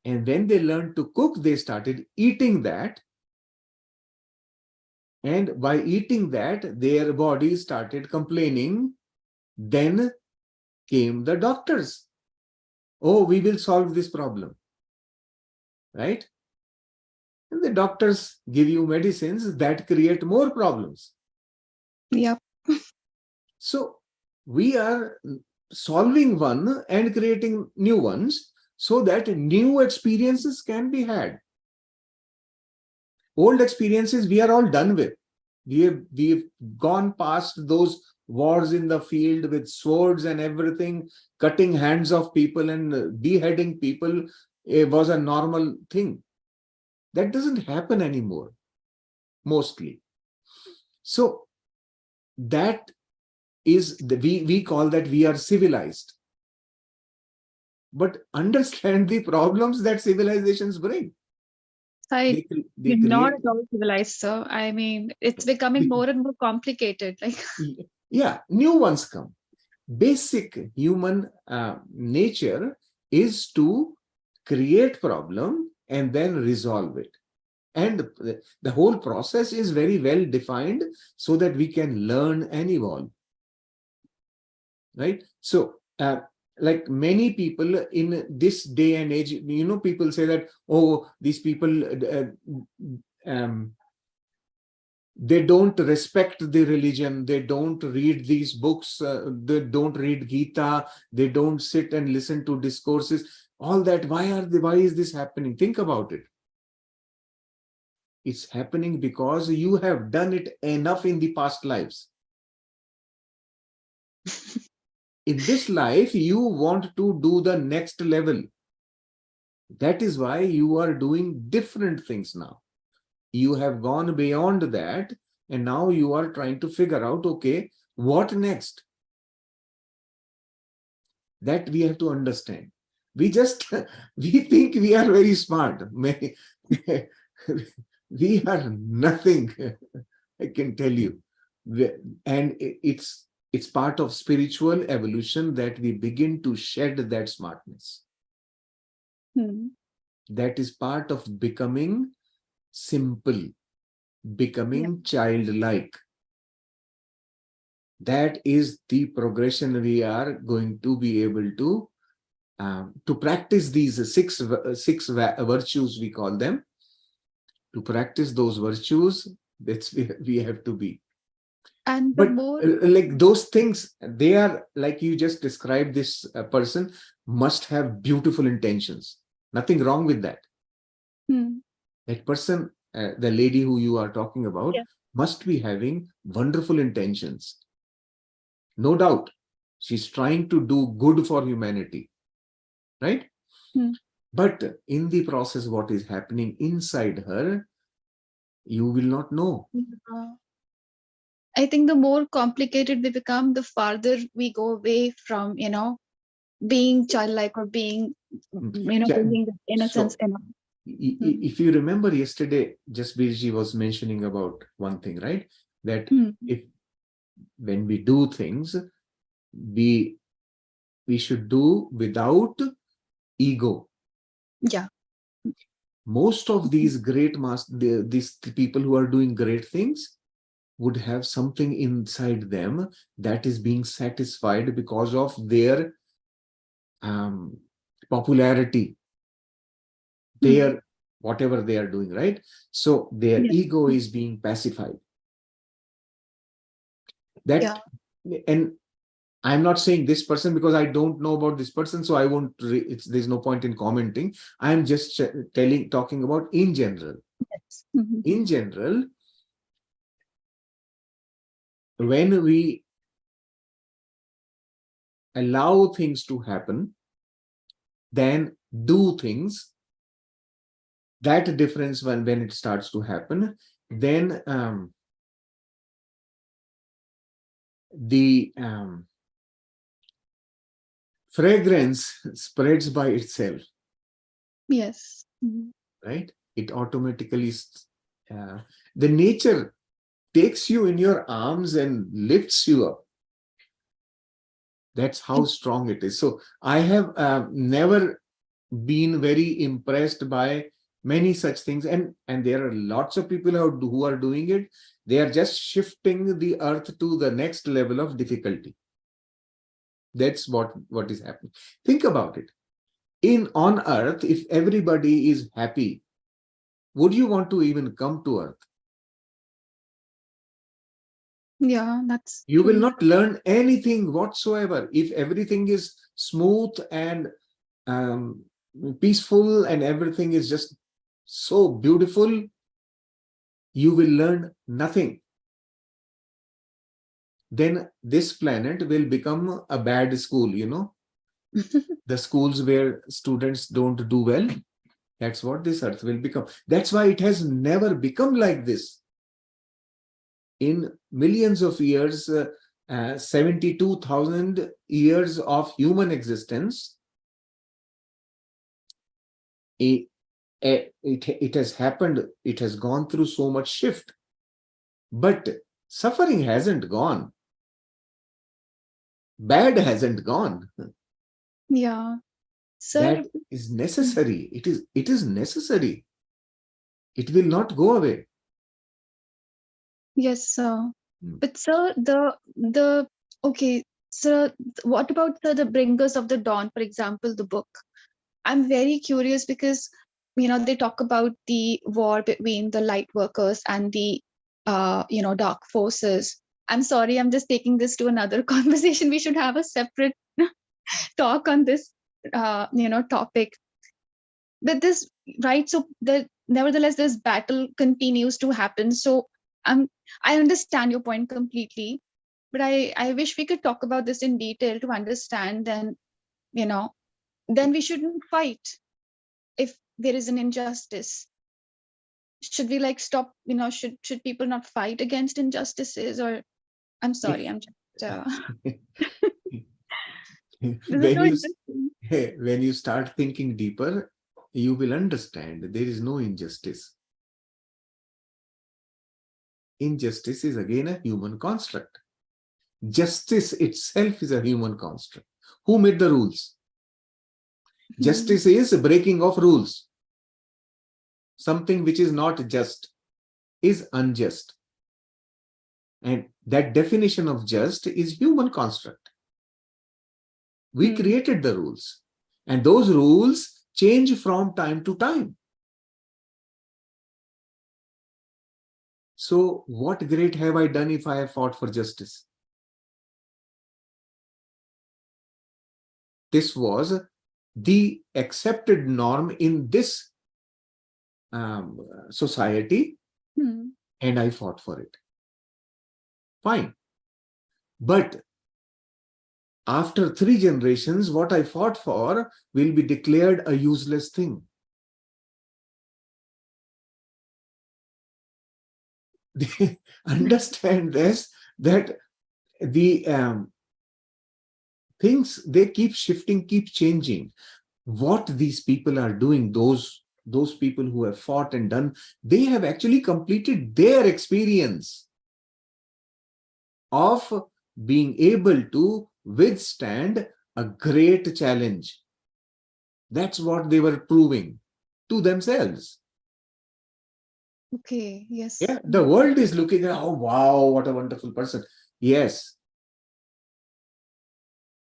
when they learned to cook, they started eating that. And by eating that, their bodies started complaining. Then came the doctors. Oh, we will solve this problem. Right? And the doctors give you medicines that create more problems. Yep. So we are solving one and creating new ones so that new experiences can be had. Old experiences we are all done with. We've gone past those wars in the field with swords and everything, cutting hands of people and beheading people. It was a normal thing. That doesn't happen anymore, mostly. So that is, we call that we are civilized. But understand the problems that civilizations bring. You're not at all civilized, sir. I mean, it's becoming more and more complicated. Yeah, new ones come. Basic human nature is to create problem and then resolve it. And the whole process is very well defined so that we can learn and evolve. Right? So, like many people in this day and age, people say that, oh, these people, they don't respect the religion, they don't read these books, they don't read Gita, they don't sit and listen to discourses, all that. Why is this happening? Think about it. It's happening because you have done it enough in the past lives. In this life, you want to do the next level. That is why you are doing different things now. You have gone beyond that, and now you are trying to figure out, okay, what next? That we have to understand. We think we are very smart. We are nothing, I can tell you. And it's part of spiritual evolution that we begin to shed that smartness. That is part of becoming simple, becoming childlike. That is the progression we are going to be able to practice these six virtues, we call them. To practice those virtues, that's where we have to be. And but like those things, they are like you just described. This person must have beautiful intentions. Nothing wrong with that. That person, the lady who you are talking about, must be having wonderful intentions. No doubt. She's trying to do good for humanity. Right? But in the process, what is happening inside her, you will not know. I think the more complicated we become, the farther we go away from, being childlike or being, bringing the innocence in. If you remember yesterday, Jasbirji was mentioning about one thing, right? That when we do things, we should do without ego. Yeah. Most of these great these people who are doing great things would have something inside them that is being satisfied because of their popularity, their whatever they are doing, right? So their ego is being pacified. And I'm not saying this person because I don't know about this person, so I won't. There's no point in commenting. I'm just talking about in general. In general, when we allow things to happen, then do things, that difference when it starts to happen, then the fragrance spreads by itself. Yes. Right? It automatically, the nature takes you in your arms and lifts you up. That's how strong it is. So I have never been very impressed by many such things, and there are lots of people who are doing it. They are just shifting the earth to the next level of difficulty. That's what is happening. Think about it. On earth, if everybody is happy, would you want to even come to earth? Yeah, that's you true. will not learn anything whatsoever. If everything is smooth and peaceful and everything is just so beautiful, you will learn nothing. Then this planet will become a bad school, the schools where students don't do well. That's what this earth will become. That's why it has never become like this. In millions of years, 72,000 years of human existence, it has happened. It has gone through so much shift, but suffering hasn't gone. Bad hasn't gone. Yeah. So that is necessary. It is necessary. It will not go away. Yes, sir. Hmm. But sir, okay, sir, what about the Bringers of the Dawn, for example, the book? I'm very curious because they talk about the war between the light workers and the dark forces. I'm sorry, I'm just taking this to another conversation. We should have a separate talk on this topic. But this, right, so nevertheless this battle continues to happen. So I understand your point completely, but I wish we could talk about this in detail to understand. Then then we shouldn't fight if there is an injustice. Should we like stop, should people not fight against injustices? Or I'm sorry, I'm just this is when so you interesting. when you start thinking deeper, you will understand there is no injustice. Injustice is again a human construct. Justice itself is a human construct. Who made the rules? Justice is breaking of rules. Something which is not just is unjust. And that definition of just is human construct. We created the rules. And those rules change from time to time. So what great have I done if I have fought for justice? This was the accepted norm in this society, and I fought for it. Fine. But after 3 generations, what I fought for will be declared a useless thing. They understand this, that the things, they keep shifting, keep changing. What these people are doing, those people who have fought and done, they have actually completed their experience of being able to withstand a great challenge. That's what they were proving to themselves. Okay, yes. Yeah, the world is looking at, oh, wow, what a wonderful person. Yes.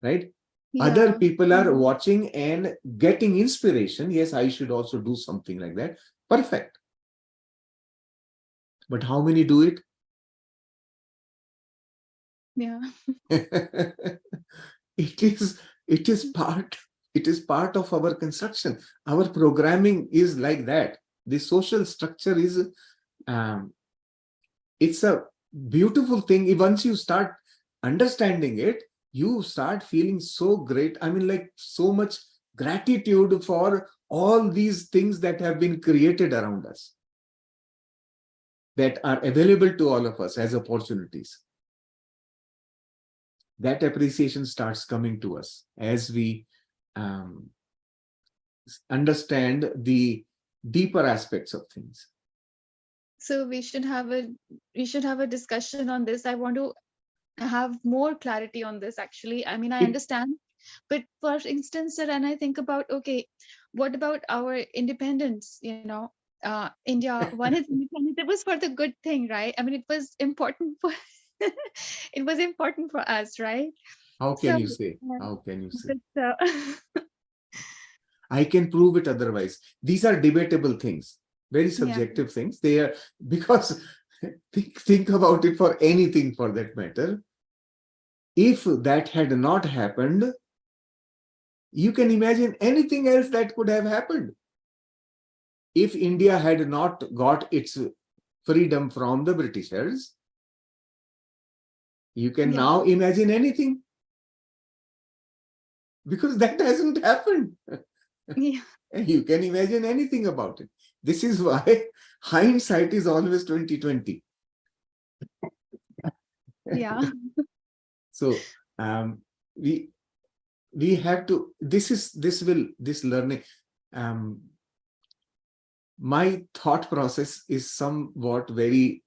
Right? Yeah. Other people are watching and getting inspiration. Yes, I should also do something like that. Perfect. But how many do it? Yeah. It is part of our construction. Our programming is like that. The social structure is it's a beautiful thing. Once you start understanding it, you start feeling so great. I mean, like, so much gratitude for all these things that have been created around us, that are available to all of us as opportunities. That appreciation starts coming to us as we understand the deeper aspects of things. So we should have a discussion on this. I want to have more clarity on this, actually. I mean, I understand, but for instance, sir, and I think about, okay, what about our independence? India won its independence. It was for the good thing, right? I mean, it was important for it was important for us, right? How can you say? How can you say? But, I can prove it otherwise. These are debatable things, very subjective things. They are, because think about it, for anything for that matter. If that had not happened, you can imagine anything else that could have happened. If India had not got its freedom from the Britishers, you can now imagine anything, because that hasn't happened. You can imagine anything about it. This is why hindsight is always 2020. Yeah. So we have to, this learning, my thought process is somewhat very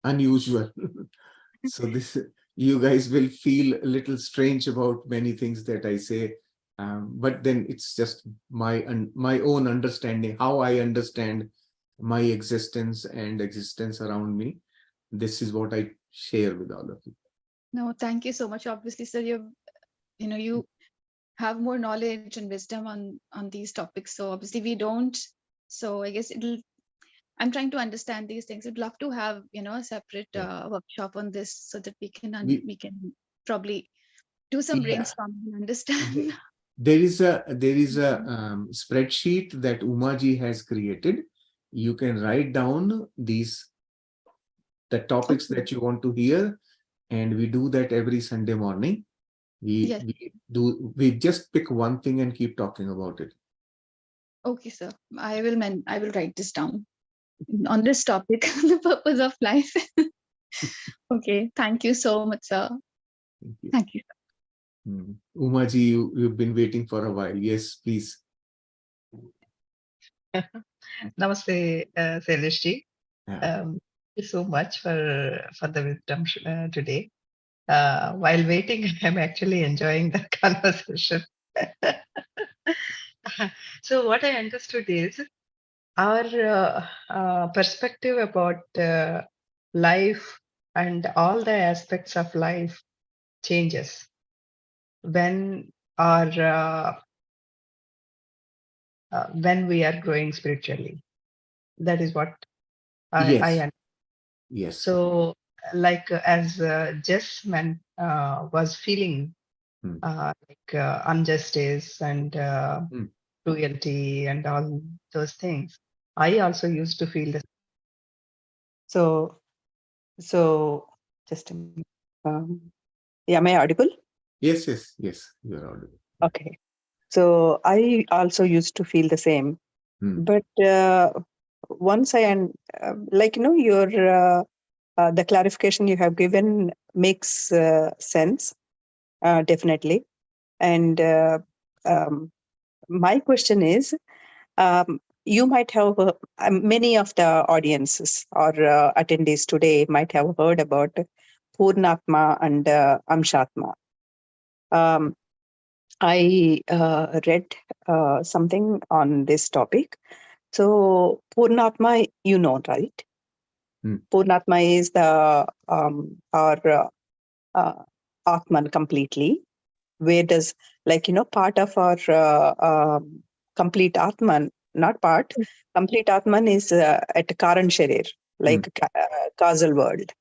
unusual. So this, you guys will feel a little strange about many things that I say. But then it's just my own understanding, how I understand my existence and existence around me. This is what I share with all of you. No, thank you so much. Obviously, sir, you have more knowledge and wisdom on these topics. So obviously we don't. So I guess I'm trying to understand these things. I'd love to have a separate workshop on this so that we can probably do some Yeah. brainstorming and understand. There is a spreadsheet that Umaji has created. You can write down the topics that you want to hear, and we do that every Sunday morning. Yes. We just pick one thing and keep talking about it. Okay, sir. I will write this down on this topic, the purpose of life. Okay. Thank you so much, sir. Thank you. Thank you. Umaji, you've been waiting for a while. Yes, please. Namaste, Shailesh-ji. Yeah. Thank you so much for the wisdom today. While waiting, I'm actually enjoying the conversation. So what I understood is our perspective about life and all the aspects of life changes when when we are growing spiritually. That is what I understand. Yes. So, like as Jess was feeling injustice and cruelty and all those things, I also used to feel this. So just a minute. Am I audible? Yes, you're audible. Okay. So I also used to feel the same, but once your the clarification you have given makes sense, definitely. And my question is, you might have many of the audiences or attendees today might have heard about Purnatma and Amshatma. I read something on this topic. So Purnatma, right? Purnatma is the our Atman completely. Where does part of our complete Atman, not part, complete Atman is at Karan Sharir, like causal world.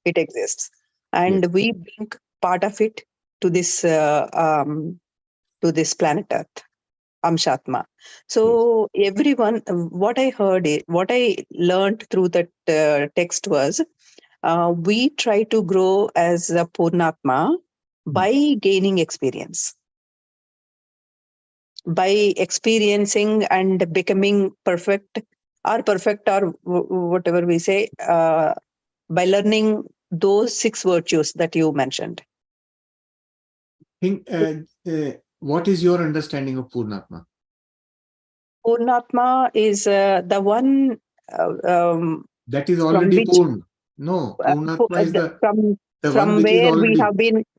It exists, and we bring part of it to this planet Earth, Amshatma. So everyone, what I learned through that text was, we try to grow as a Purnatma by gaining experience, by experiencing and becoming perfect or whatever we say, by learning those 6 virtues that you mentioned. What is your understanding of Purnatma? Purnatma is the one that is already Purn. No, Purnatma is the from where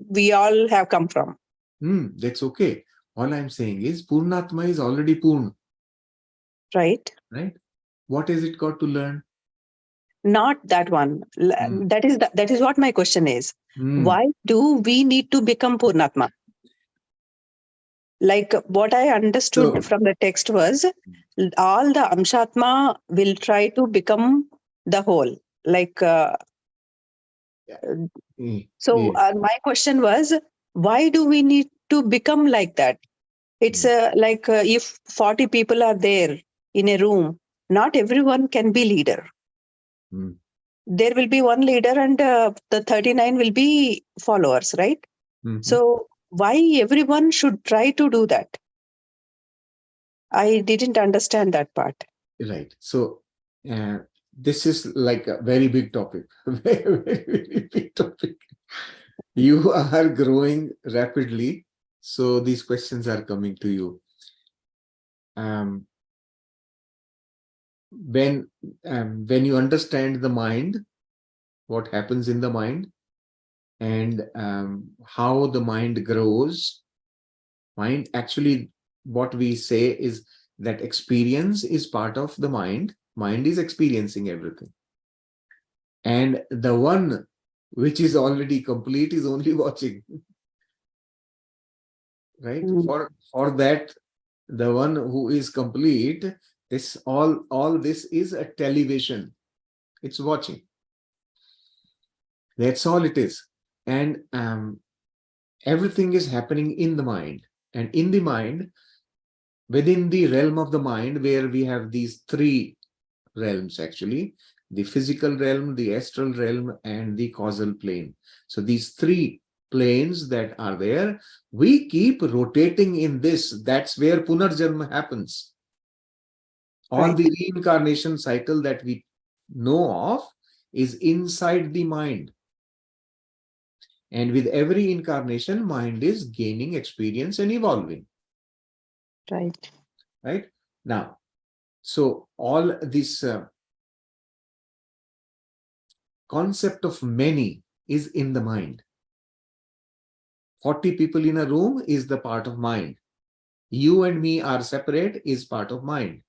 we all have come from. That's okay. All I'm saying is Purnatma is already Purn. Right. What has it got to learn? Not that one. That is what my question is. Why do we need to become Purnatma? Like what I understood from the text was, all the Amshatma will try to become the whole. Like my question was, why do we need to become like that? It's like if 40 people are there in a room, not everyone can be leader. There will be one leader and the 39 will be followers, right? So why everyone should try to do that? I didn't understand that part. Right. So this is like a very big topic. Very big topic. You are growing rapidly, so these questions are coming to you. When you understand the mind, what happens in the mind, and how the mind grows, Mind, actually, what we say is that experience is part of the mind. Mind is experiencing everything. And the one which is already complete is only watching. Right? For that, the one who is complete, this all this is a television. It's watching. That's all it is. And everything is happening in the mind. And in the mind, within the realm of the mind, where we have these three realms, actually, the physical realm, the astral realm, and the causal plane. So these three planes that are there, we keep rotating in this. That's where Punarjanma happens. All the reincarnation cycle that we know of is inside the mind. And with every incarnation, mind is gaining experience and evolving. Right. Right? Now, so all this concept of many is in the mind. 40 people in a room is the part of mind. You and me are separate is part of mind.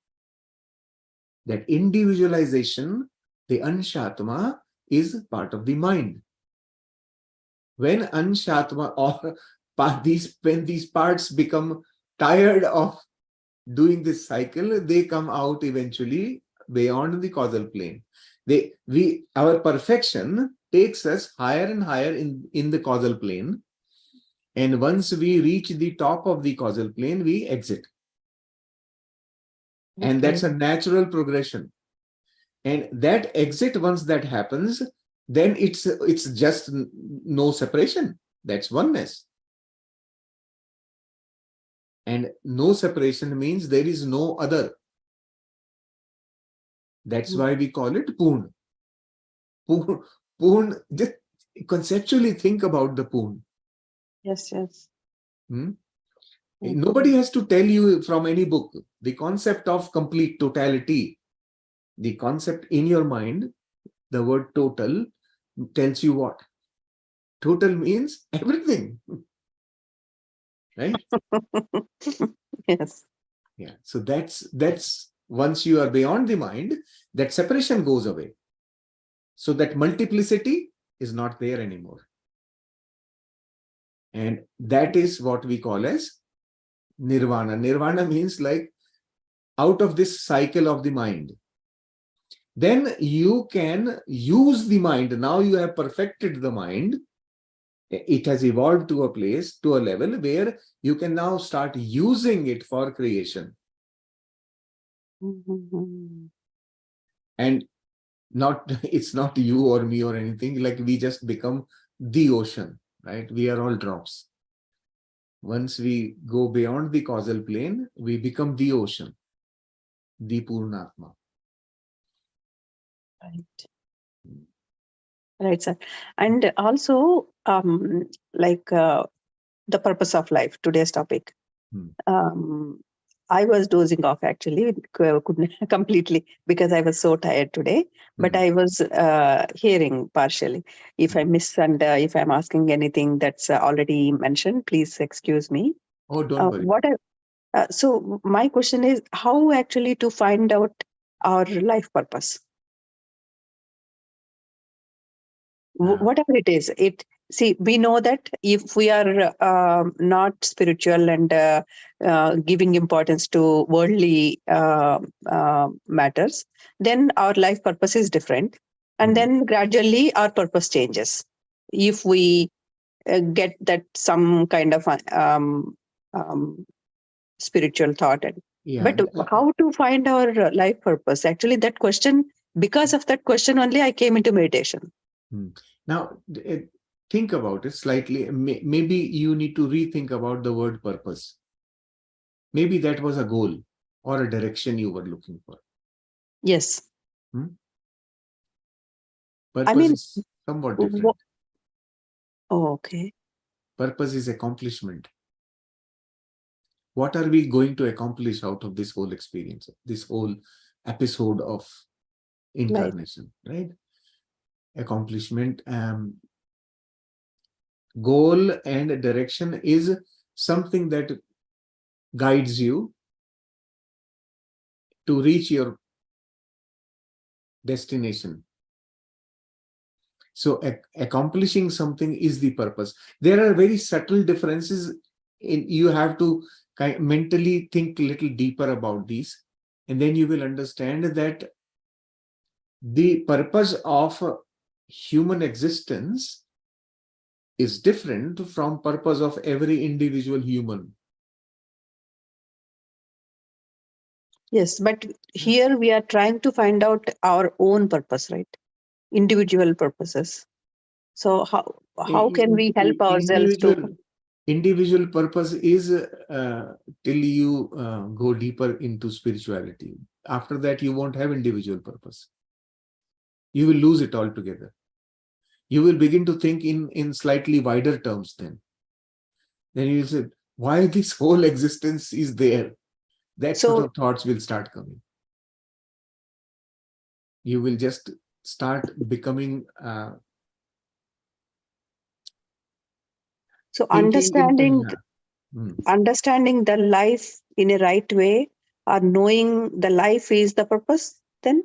That individualization, the Anshatma, is part of the mind. When Anshatma, or when these parts become tired of doing this cycle, they come out eventually beyond the causal plane. Our perfection takes us higher and higher in the causal plane. And once we reach the top of the causal plane, we exit. And that's a natural progression. And that exit, once that happens, then it's just no separation. That's oneness. And no separation means there is no other. That's why we call it Poon. Poon, just conceptually think about the Poon. Yes, yes. Nobody has to tell you from any book. The concept of complete totality, the concept in your mind, the word total tells you what? Total means everything. Right? Yes. Yeah. So that's once you are beyond the mind, that separation goes away. So that multiplicity is not there anymore. And that is what we call as nirvana. Nirvana means like out of this cycle of the mind. Then you can use the mind. Now you have perfected the mind. It has evolved to a place, to a level where you can now start using it for creation. And it's not you or me or anything, like we just become the ocean, right? We are all drops. Once we go beyond the causal plane, we become the ocean, the Purnatma. Right. Right, sir. And also, the purpose of life, today's topic. I was dozing off actually, couldn't completely, because I was so tired today, but I was hearing partially. If I miss and if I'm asking anything that's already mentioned, please excuse me. Oh, don't worry. So my question is, how actually to find out our life purpose? Whatever it is, we know that if we are not spiritual and giving importance to worldly matters, then our life purpose is different. And then gradually our purpose changes. If we get that some kind of spiritual thought. But how to find our life purpose? Actually, that question, because of that question only, I came into meditation. Now, think about it slightly. Maybe you need to rethink about the word purpose. Maybe that was a goal or a direction you were looking for. Yes. Purpose is somewhat different. Okay. Purpose is accomplishment. What are we going to accomplish out of this whole experience, this whole episode of incarnation, right? Accomplishment, goal and direction is something that guides you to reach your destination. So accomplishing something is the purpose. There are very subtle differences. You have to mentally think a little deeper about these, and then you will understand that the purpose of human existence is different from purpose of every individual human. Yes, but here we are trying to find out our own purpose, right? Individual purposes. So how can we help ourselves to? Individual purpose is till you go deeper into spirituality. After that, you won't have individual purpose. You will lose it altogether. You will begin to think in slightly wider terms then. Then you will say, why this whole existence is there? That sort of thoughts will start coming. You will just start becoming so understanding the life in a right way, or knowing the life is the purpose, then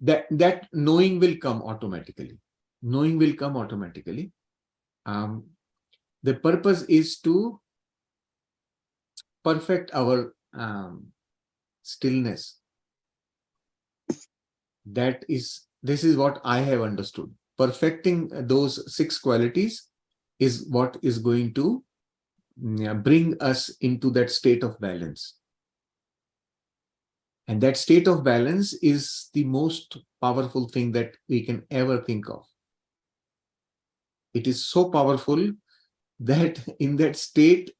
that knowing will come automatically. Knowing will come automatically. The purpose is to perfect our stillness. This is what I have understood. Perfecting those 6 qualities is what is going to bring us into that state of balance. And that state of balance is the most powerful thing that we can ever think of. It is so powerful that in that state,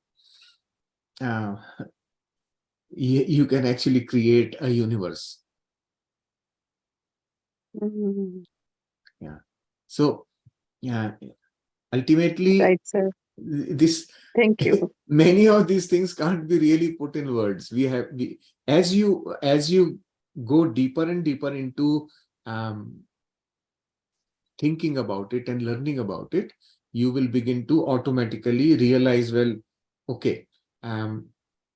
you can actually create a universe. Yeah. So, ultimately, right, sir. Thank you. Many of these things can't be really put in words. As you go deeper and deeper into thinking about it and learning about it, you will begin to automatically realize, well, okay,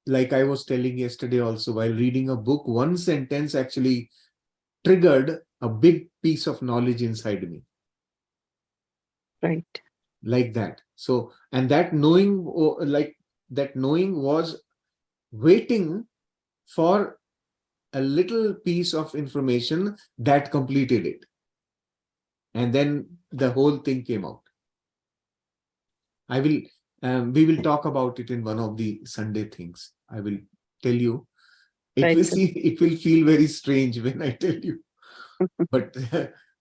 like I was telling yesterday also, while reading a book, one sentence actually triggered a big piece of knowledge inside me. Right. Like that. So, and that knowing was waiting for a little piece of information that completed it. And then the whole thing came out. We will talk about it in one of the Sunday things. I will tell you. It will feel very strange when I tell you. But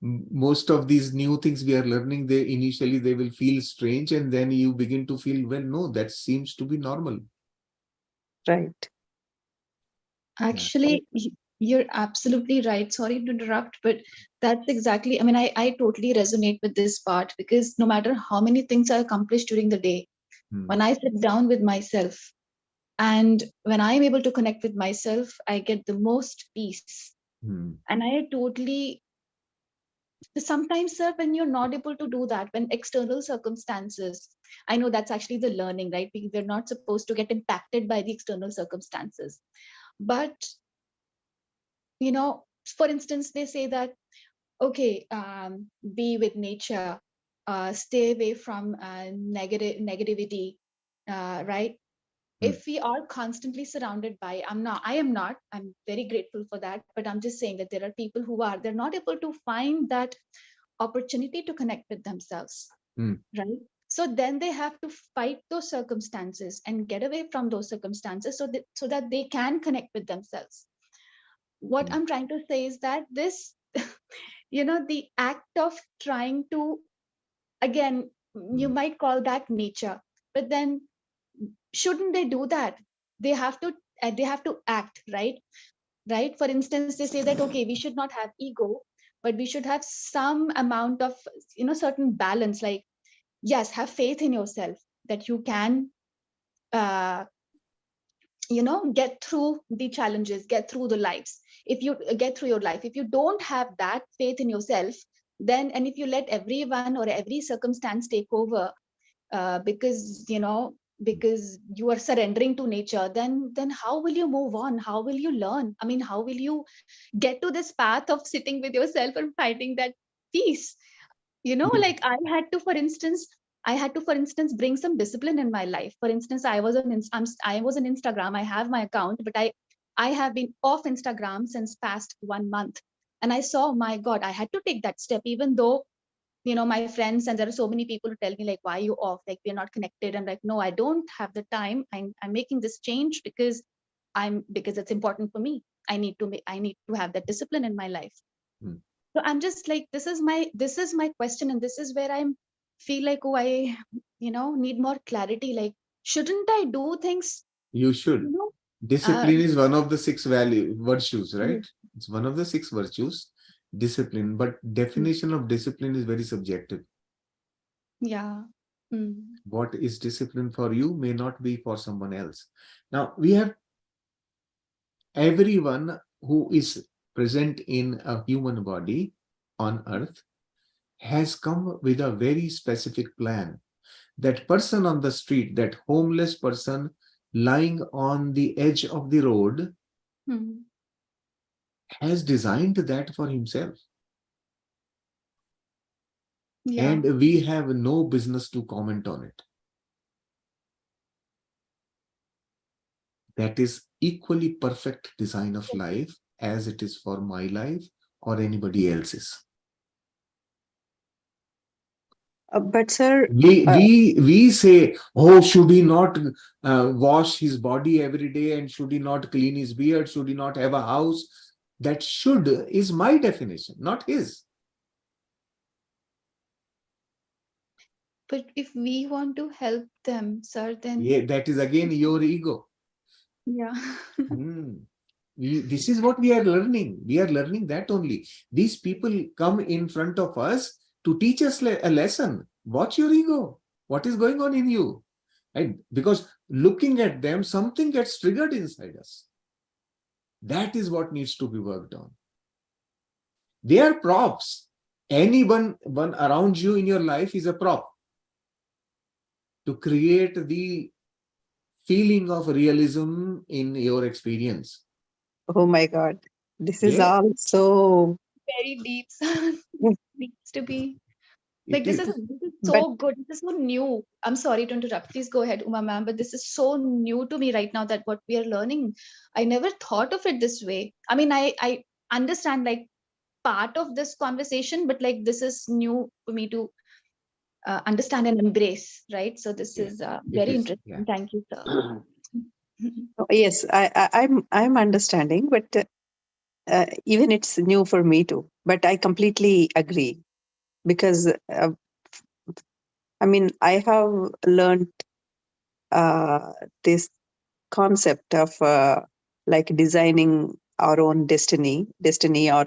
most of these new things we are learning, initially they will feel strange, and then you begin to feel, well, no, that seems to be normal. Right. Actually, you're absolutely right. Sorry to interrupt, but that's exactly, I mean, I totally resonate with this part, because no matter how many things I accomplish during the day, when I sit down with myself and when I'm able to connect with myself, I get the most peace. And I totally, sometimes, sir, when you're not able to do that, when external circumstances, I know that's actually the learning, right? We're not supposed to get impacted by the external circumstances. But, you know, for instance, they say that, okay, be with nature, stay away from negativity, right? If we are constantly surrounded by, I'm very grateful for that, but I'm just saying that there are people they're not able to find that opportunity to connect with themselves, right? So then they have to fight those circumstances and get away from those circumstances so that they can connect with themselves. What I'm trying to say is that this, the act of trying to, again, you might call that nature, but then shouldn't they do that? They have to act, right? For instance, they say that, okay, we should not have ego, but we should have some amount of, certain balance. Like, yes, have faith in yourself that you can get through the challenges, get through the lives. If you get through your life, if you don't have that faith in yourself, then, and if you let everyone or every circumstance take over, because because you are surrendering to nature, then how will you move on? How will you learn? I mean, how will you get to this path of sitting with yourself and finding that peace? Like I had to, for instance, bring some discipline in my life. For instance, I was on Instagram. I have my account, but I have been off Instagram since past 1 month. And I saw, my God, I had to take that step, even though, my friends, and there are so many people who tell me like, why are you off? Like, we're not connected. I'm like, no, I don't have the time. I'm making this change because it's important for me. I need to have that discipline in my life. So I'm just like, this is my question, and this is where I feel like, oh, I need more clarity. Like, shouldn't I do things? You should. Discipline is one of the 6 virtues, right? It's one of the 6 virtues, discipline. But definition of discipline is very subjective. Yeah. What is discipline for you may not be for someone else. Now, we have everyone who is present in a human body on earth has come with a very specific plan. That person on the street, that homeless person lying on the edge of the road, has designed that for himself. Yeah. And we have no business to comment on it. That is equally perfect design of life as it is for my life or anybody else's. But sir, we say, oh, should he not wash his body every day, and should he not clean his beard? Should he not have a house? That should is my definition, not his. But if we want to help them, sir, then That is again your ego. Yeah. This is what we are learning. We are learning that only. These people come in front of us to teach us a lesson. Watch your ego. What is going on in you? Right? Because looking at them, something gets triggered inside us. That is what needs to be worked on. They are props. Anyone around you in your life is a prop to create the feeling of realism in your experience. oh my God, this is all so very deep. Needs to be like, this is so But- good. This is so new. I'm sorry to interrupt. Please go ahead, Uma ma'am. But this is so new to me right now, that what we are learning, I never thought of it this way. I mean, I understand like part of this conversation, but like this is new for me to understand and embrace, right? So this is very interesting. Yeah. Thank you, sir. yes, I'm understanding, but even it's new for me too. But I completely agree, because I mean, I have learned this concept of like designing our own destiny or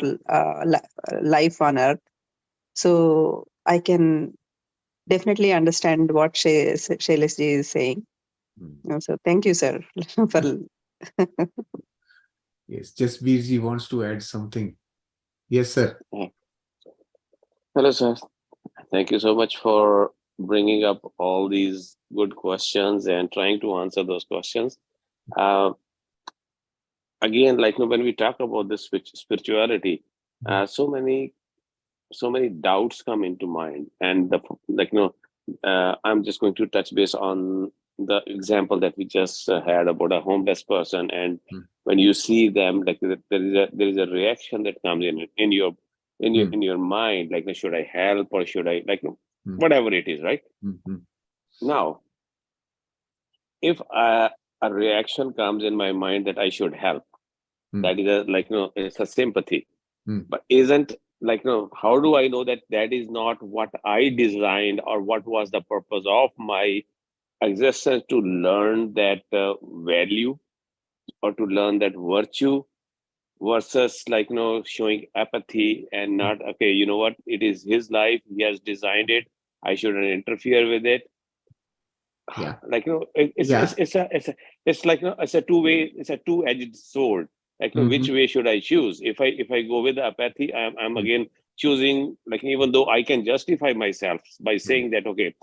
life on earth. So I can definitely understand what Shailesh ji is saying. So thank you, sir. Yes, just Birji wants to add something. Yes, sir. Hello, sir. Thank you so much for bringing up all these good questions and trying to answer those questions. Again, like when we talk about this spirituality, so many doubts come into mind, and I'm just going to touch base on the example that we just had about a homeless person, and when you see them, like there is a reaction that comes in your mind, like, should I help or should I, whatever it is, right? Now, if a reaction comes in my mind that I should help, that is it's a sympathy, but isn't how do I know that that is not what I designed, or what was the purpose of my existence, to learn that value or to learn that virtue, versus showing apathy and not, okay, you know what, it is his life, he has designed it, I shouldn't interfere with it. Yeah. It's a two-edged sword. Which way should I choose? If I go with apathy, I'm again choosing, even though I can justify myself by saying that, okay,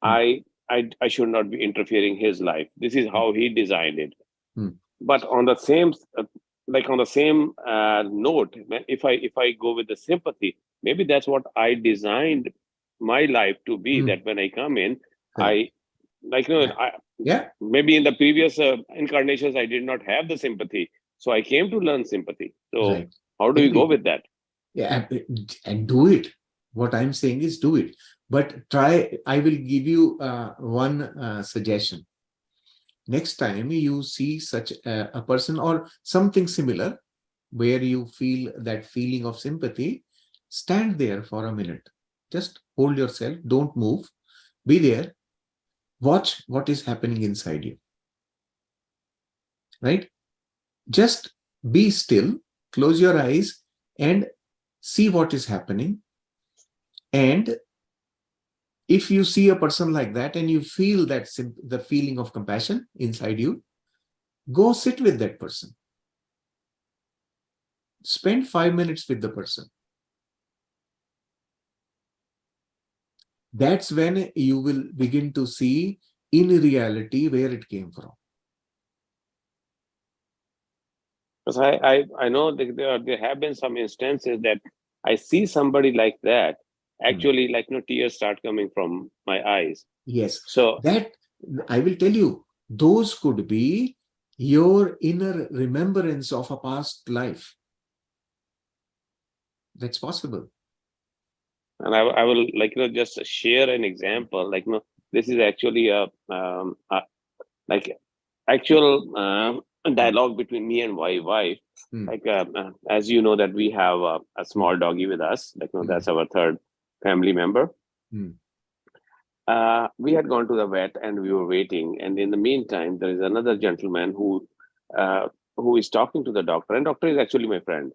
I I should not be interfering his life. This is how he designed it. Hmm. But on the same note, if I go with the sympathy, maybe that's what I designed my life to be. That when I come in, Correct. Yeah. maybe in the previous incarnations I did not have the sympathy, so I came to learn sympathy. So Right. how do we go with that? Yeah, and do it. What I'm saying is do it. But try, I will give you one suggestion. Next time you see such a person or something similar where you feel that feeling of sympathy, stand there for a minute. Just hold yourself, don't move, be there, watch what is happening inside you. Right? Just be still, close your eyes and see what is happening. And if you see a person like that and you feel that the feeling of compassion inside you, go sit with that person. Spend 5 minutes with the person. That's when you will begin to see in reality where it came from. Because I know there have been some instances that I see somebody like that, actually, tears start coming from my eyes. Yes. So that I will tell you, those could be your inner remembrance of a past life. That's possible. And I will just share an example. This is actually a actual dialogue between me and my wife. As you know that we have a small doggy with us. That's our third family member. We had gone to the vet and we were waiting. And in the meantime, there is another gentleman who is talking to the doctor. And doctor is actually my friend.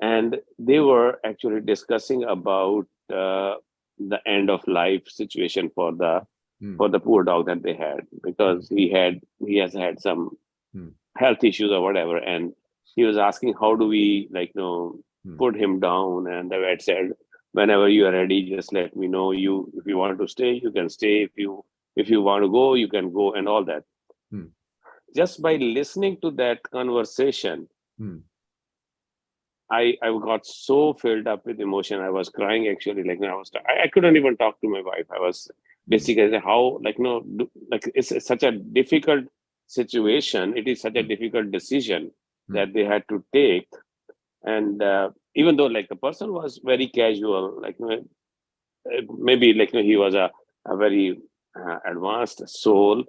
And they were actually discussing about the end of life situation for the poor dog that they had, because he has had some health issues or whatever, and he was asking how do we put him down, and the vet said, whenever you are ready, just let me know. If you want to stay, you can stay. If you want to go, you can go, and all that. Just by listening to that conversation, I got so filled up with emotion. I was crying actually. I couldn't even talk to my wife. I was basically how it's such a difficult situation. It is such a difficult decision that they had to take. And even though the person was very casual, maybe he was a very advanced soul.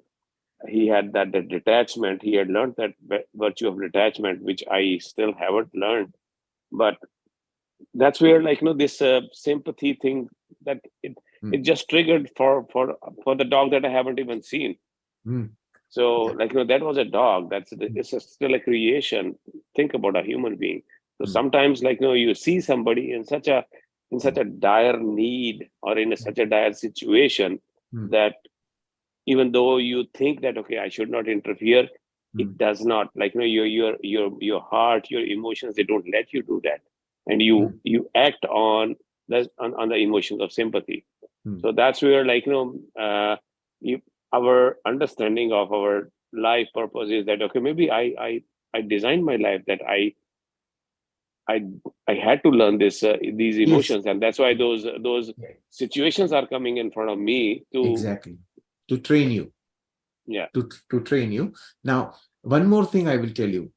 He had that detachment. He had learned that virtue of detachment, which I still haven't learned. But that's where this sympathy thing that it just triggered for the dog that I haven't even seen. So that was a dog. It's still a creation. Think about a human being. So sometimes you see somebody in such a dire need or in such a dire situation that even though you think that okay, I should not interfere, it does not. Your heart, your emotions, they don't let you do that, and you act on the emotions of sympathy. So that's where our understanding of our life purpose is that okay, maybe I designed my life that I had to learn these emotions, and that's why those situations are coming in front of me to train you. Yeah. To train you. Now, one more thing I will tell you.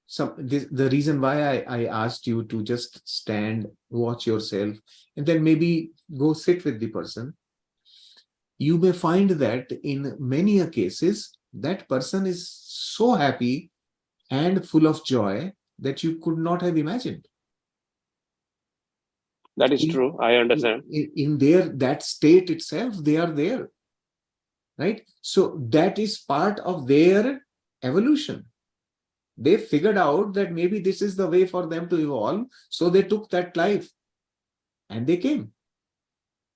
The reason why I asked you to just stand, watch yourself, and then maybe go sit with the person. You may find that in many cases, that person is so happy and full of joy that you could not have imagined. That is true. I understand. In that state itself, they are there. Right? So that is part of their evolution. They figured out that maybe this is the way for them to evolve. So they took that life and they came.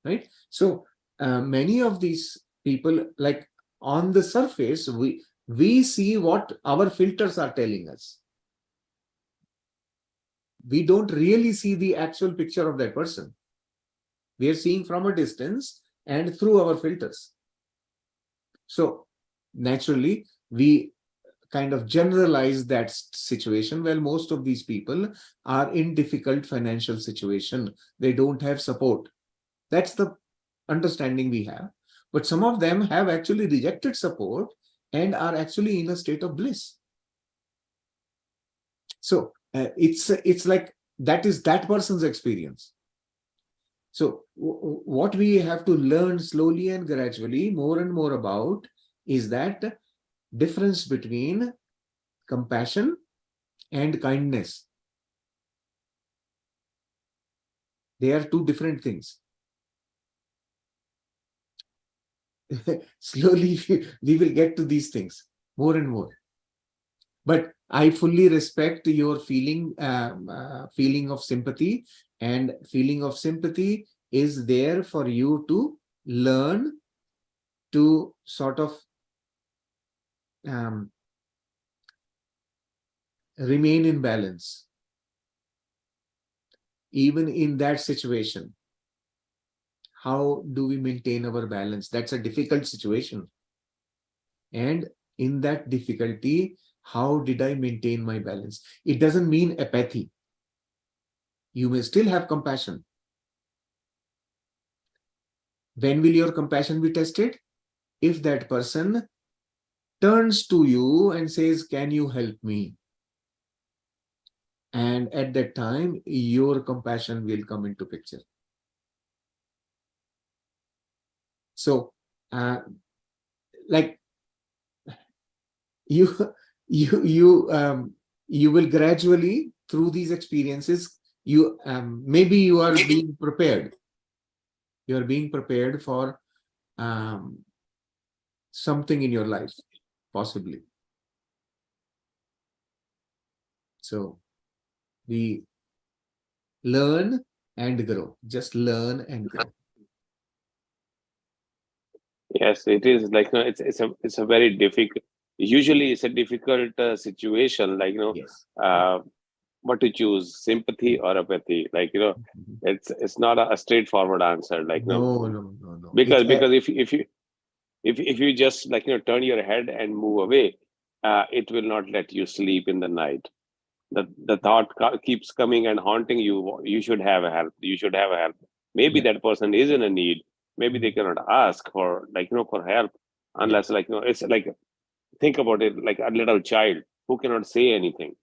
Right? So many of these people, on the surface, we see what our filters are telling us. We don't really see the actual picture of that person. We are seeing from a distance and through our filters. So naturally, we kind of generalize that situation. Well, most of these people are in difficult financial situation. They don't have support. That's the understanding we have. But some of them have actually rejected support and are actually in a state of bliss. So it's like that is that person's experience. So what we have to learn slowly and gradually, more and more about, is that difference between compassion and kindness. They are two different things. Slowly we will get to these things more and more. But I fully respect your feeling of sympathy, and feeling of sympathy is there for you to learn to sort of remain in balance. Even in that situation, how do we maintain our balance? That's a difficult situation. And in that difficulty, how did I maintain my balance? It doesn't mean apathy. You may still have compassion. When will your compassion be tested? If that person turns to you and says, can you help me? And at that time, your compassion will come into picture. So, like you will gradually, through these experiences, maybe you are being prepared. You are being prepared for something in your life, possibly. So we learn and grow. Just learn and grow. Yes, it is like, it's a very difficult. Usually, it's a difficult situation. Like, Yes. what to choose, sympathy or apathy? Like, it's not a straightforward answer. Like, No. because if you just, like, turn your head and move away, it will not let you sleep in the night. The thought keeps coming and haunting you. You should have a help. You should have a help. Maybe Yeah. that person is in a need. Maybe they cannot ask for, like, for help, unless, like, it's like, think about it like a little child who cannot say anything.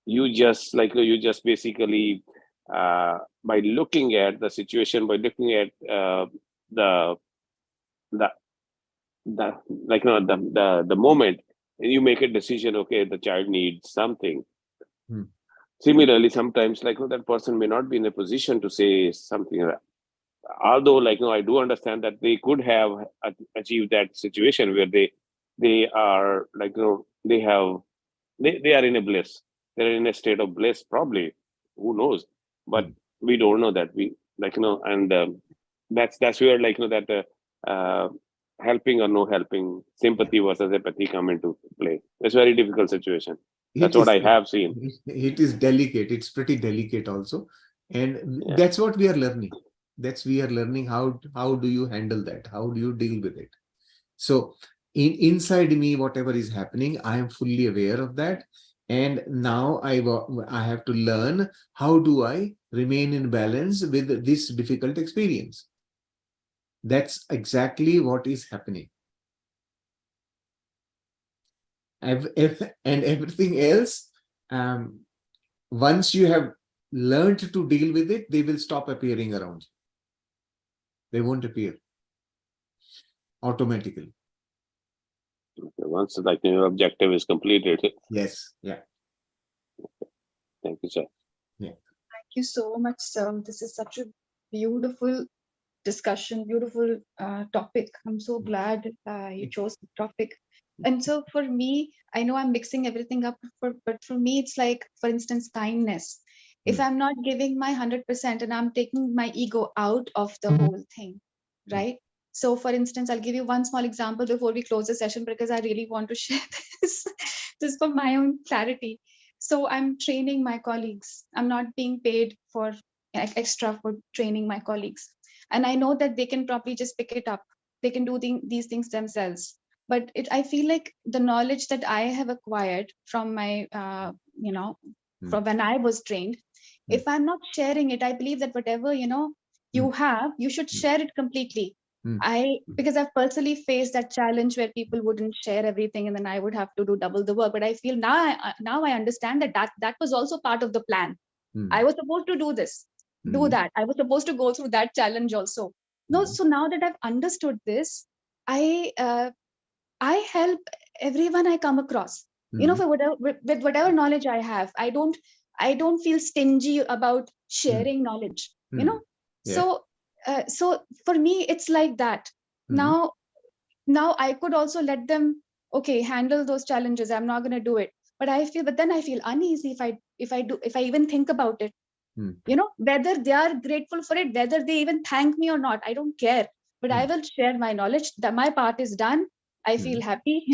You just, like, you just basically, by looking at the situation, by looking at the the the like, the moment, you make a decision. Okay, the child needs something. Similarly, sometimes, like, that person may not be in a position to say something. Although, like, I do understand that they could have achieved that situation where they are, like, they are in a bliss. They're in a state of bliss, probably. Who knows? But we don't know that. We, like, and that's where, like, that helping or no helping, sympathy versus apathy come into play. It's a very difficult situation. That's what I have seen. It is delicate. It's pretty delicate also. And Yeah. that's what we are learning. We are learning how do you handle that? How do you deal with it? So inside me, whatever is happening, I am fully aware of that. And now I have to learn, how do I remain in balance with this difficult experience? That's exactly what is happening. And everything else, once you have learned to deal with it, they will stop appearing around you. They won't appear automatically. Once, like, your objective is completed. Yes. Yeah. Thank you, sir. Yeah. Thank you so much, sir. This is such a beautiful discussion, beautiful topic. I'm so glad you chose the topic. And so for me, I know I'm mixing everything up, but for me, it's like, for instance, kindness. If I'm not giving my 100% and I'm taking my ego out of the whole thing, right? So for instance, I'll give you one small example before we close the session, because I really want to share this, just for my own clarity. So I'm training my colleagues. I'm not being paid for extra for training my colleagues. And I know that they can probably just pick it up they can do these things themselves. But I feel like the knowledge that I have acquired from my, from when I was trained, if I'm not sharing it, I believe that whatever, you have, you should share it completely. Because I've personally faced that challenge where people wouldn't share everything and then I would have to do double the work. But I feel now I understand that was also part of the plan. I was supposed to do this, do that. I was supposed to go through that challenge also. No, so now that I've understood this, I help everyone I come across. For whatever, with whatever knowledge I have, I don't feel stingy about sharing knowledge. So for me, it's like that. Now I could also let them, okay, handle those challenges. I'm not going to do it, but then I feel uneasy if I even think about it. Whether they are grateful for it, whether they even thank me or not, I don't care. But I will share my knowledge. That my part is done. I feel happy.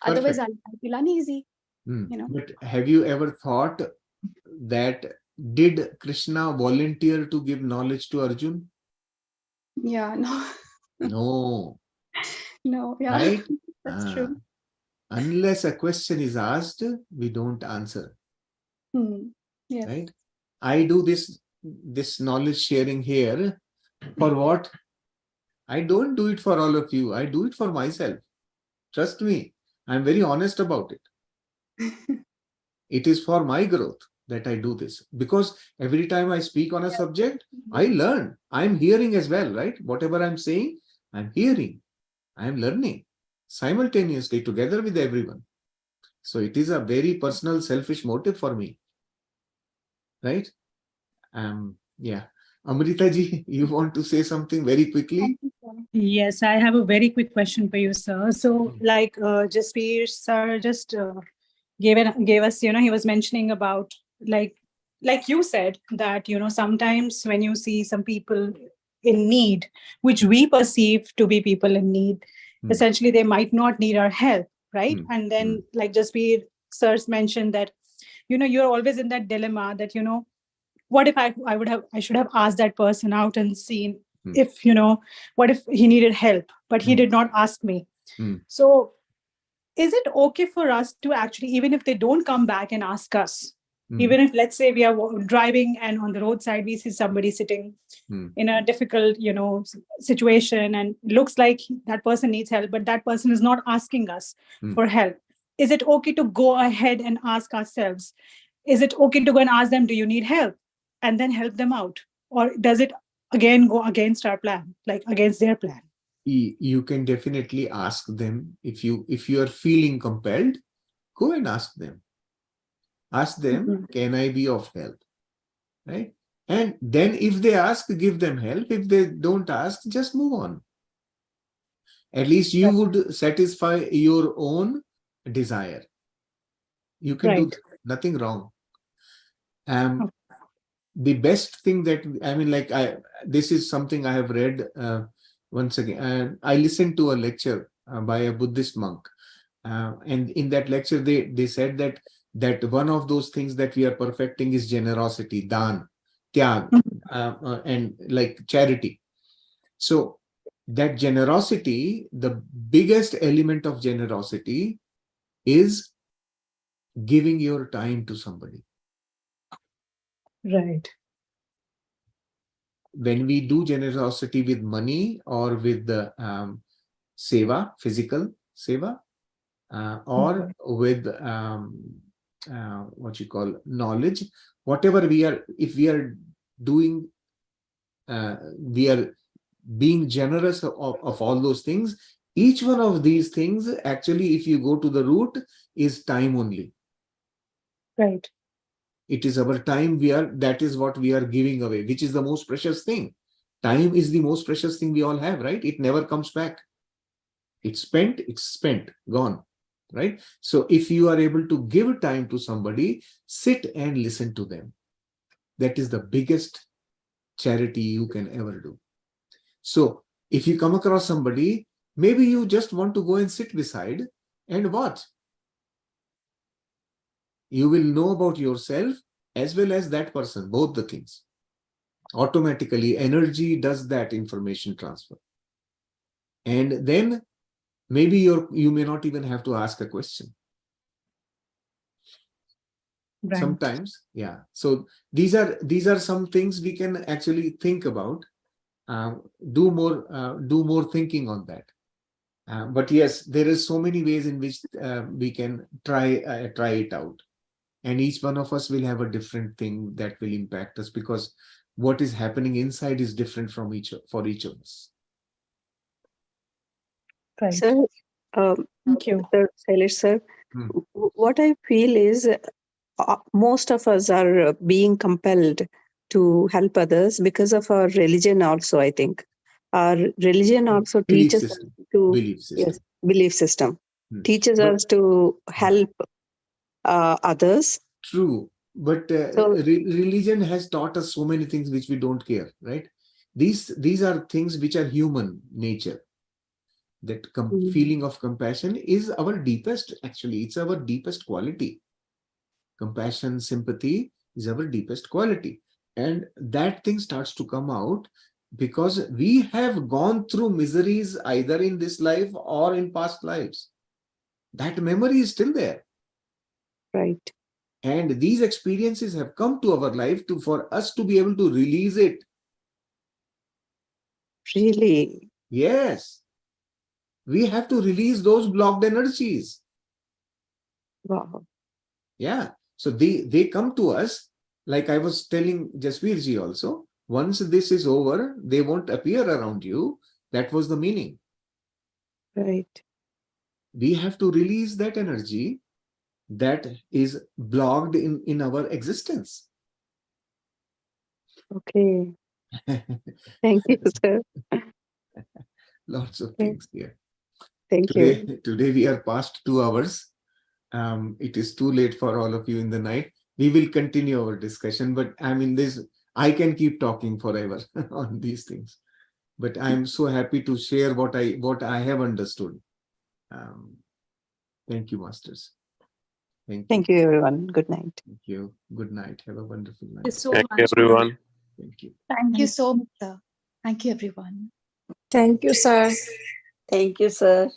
Otherwise, I feel uneasy. But have you ever thought that did Krishna volunteer to give knowledge to Arjun? Yeah, no. No. No, yeah. Right? That's true. Unless a question is asked, we don't answer. Yes. Right? I do this knowledge sharing here for what? I don't do it for all of you. I do it for myself. Trust me. I'm very honest about it. It is for my growth that I do this, because every time I speak on a subject, I learn. I'm hearing as well, right? Whatever I'm saying, I'm hearing. I'm learning simultaneously together with everyone. So it is a very personal, selfish motive for me. Right? Yeah. Amrita ji, you want to say something very quickly? Yes, I have a very quick question for you, sir. So, like, Jasveer sir just gave us, he was mentioning about like you said that, sometimes when you see some people in need, which we perceive to be people in need, essentially they might not need our help, right? And then, like Jasveer sir's mentioned that, you're always in that dilemma that, what if I should have asked that person out and seen if, what if he needed help, but he did not ask me. So is it okay for us to actually, even if they don't come back and ask us, even if, let's say, we are driving and on the roadside, we see somebody sitting in a difficult, situation, and looks like that person needs help, but that person is not asking us for help. Is it okay to go ahead and ask ourselves? Is it okay to go and ask them, do you need help? And then help them out? Or does it again go against our plan, like against their plan? You can definitely ask them. If you are feeling compelled, go and ask them. Ask them, can I be of help? Right? And then if they ask, give them help. If they don't ask, just move on. At least you would satisfy your own desire. You can do nothing wrong. The best thing that, this is something I have read once again. And I listened to a lecture by a Buddhist monk. And in that lecture, they said that one of those things that we are perfecting is generosity, dan, tyag, and like charity. So that generosity, the biggest element of generosity is giving your time to somebody. Right. When we do generosity with money or with the seva, physical seva, or with what you call knowledge, whatever if we are doing, we are being generous of all those things. Each one of these things, actually, if you go to the root, is time only. Right. It is our time that is what we are giving away, which is the most precious thing. Time is the most precious thing we all have, right? It never comes back. It's spent, gone, right? So if you are able to give time to somebody, sit and listen to them. That is the biggest charity you can ever do. So if you come across somebody, maybe you just want to go and sit beside and watch. You will know about yourself as well as that person, both the things. Automatically, energy does that information transfer. And then maybe you may not even have to ask a question. Right. Sometimes, yeah. So these are some things we can actually think about. Do more thinking on that. But yes, there is so many ways in which we can try it out, and each one of us will have a different thing that will impact us, because what is happening inside is different for each of us. Right. Sir, Thank you. Sir Shailesh sir, Hmm. what I feel is most of us are being compelled to help others because of our religion also, I think. Our religion also Belief teaches us system. to, Belief system. yes, belief system, Hmm. teaches But- us to help others. True, but So- religion has taught us so many things which we don't care, right? These are things which are human nature. That feeling of compassion is our deepest, actually, it's our deepest quality. Compassion, sympathy is our deepest quality. And that thing starts to come out because we have gone through miseries either in this life or in past lives. That memory is still there. Right. And these experiences have come to our life for us to be able to release it. Really? Yes. We have to release those blocked energies. Wow. Yeah. So they come to us, like I was telling Jasveerji also, once this is over, they won't appear around you. That was the meaning. Right. We have to release that energy that is blocked in our existence. Okay. Thank you, sir. Lots of things here. Thank you. Today we are past 2 hours. It is too late for all of you in the night. We will continue our discussion, but I mean, I can keep talking forever on these things. But I'm so happy to share what I have understood. Thank you, masters. Thank you. Thank you, everyone. Good night. Thank you. Good night. Have a wonderful Thank you night. so Thank you, much. everyone. Thank you. Thank you so much, sir. Thank you, everyone. Thank you, sir. Thank you, sir.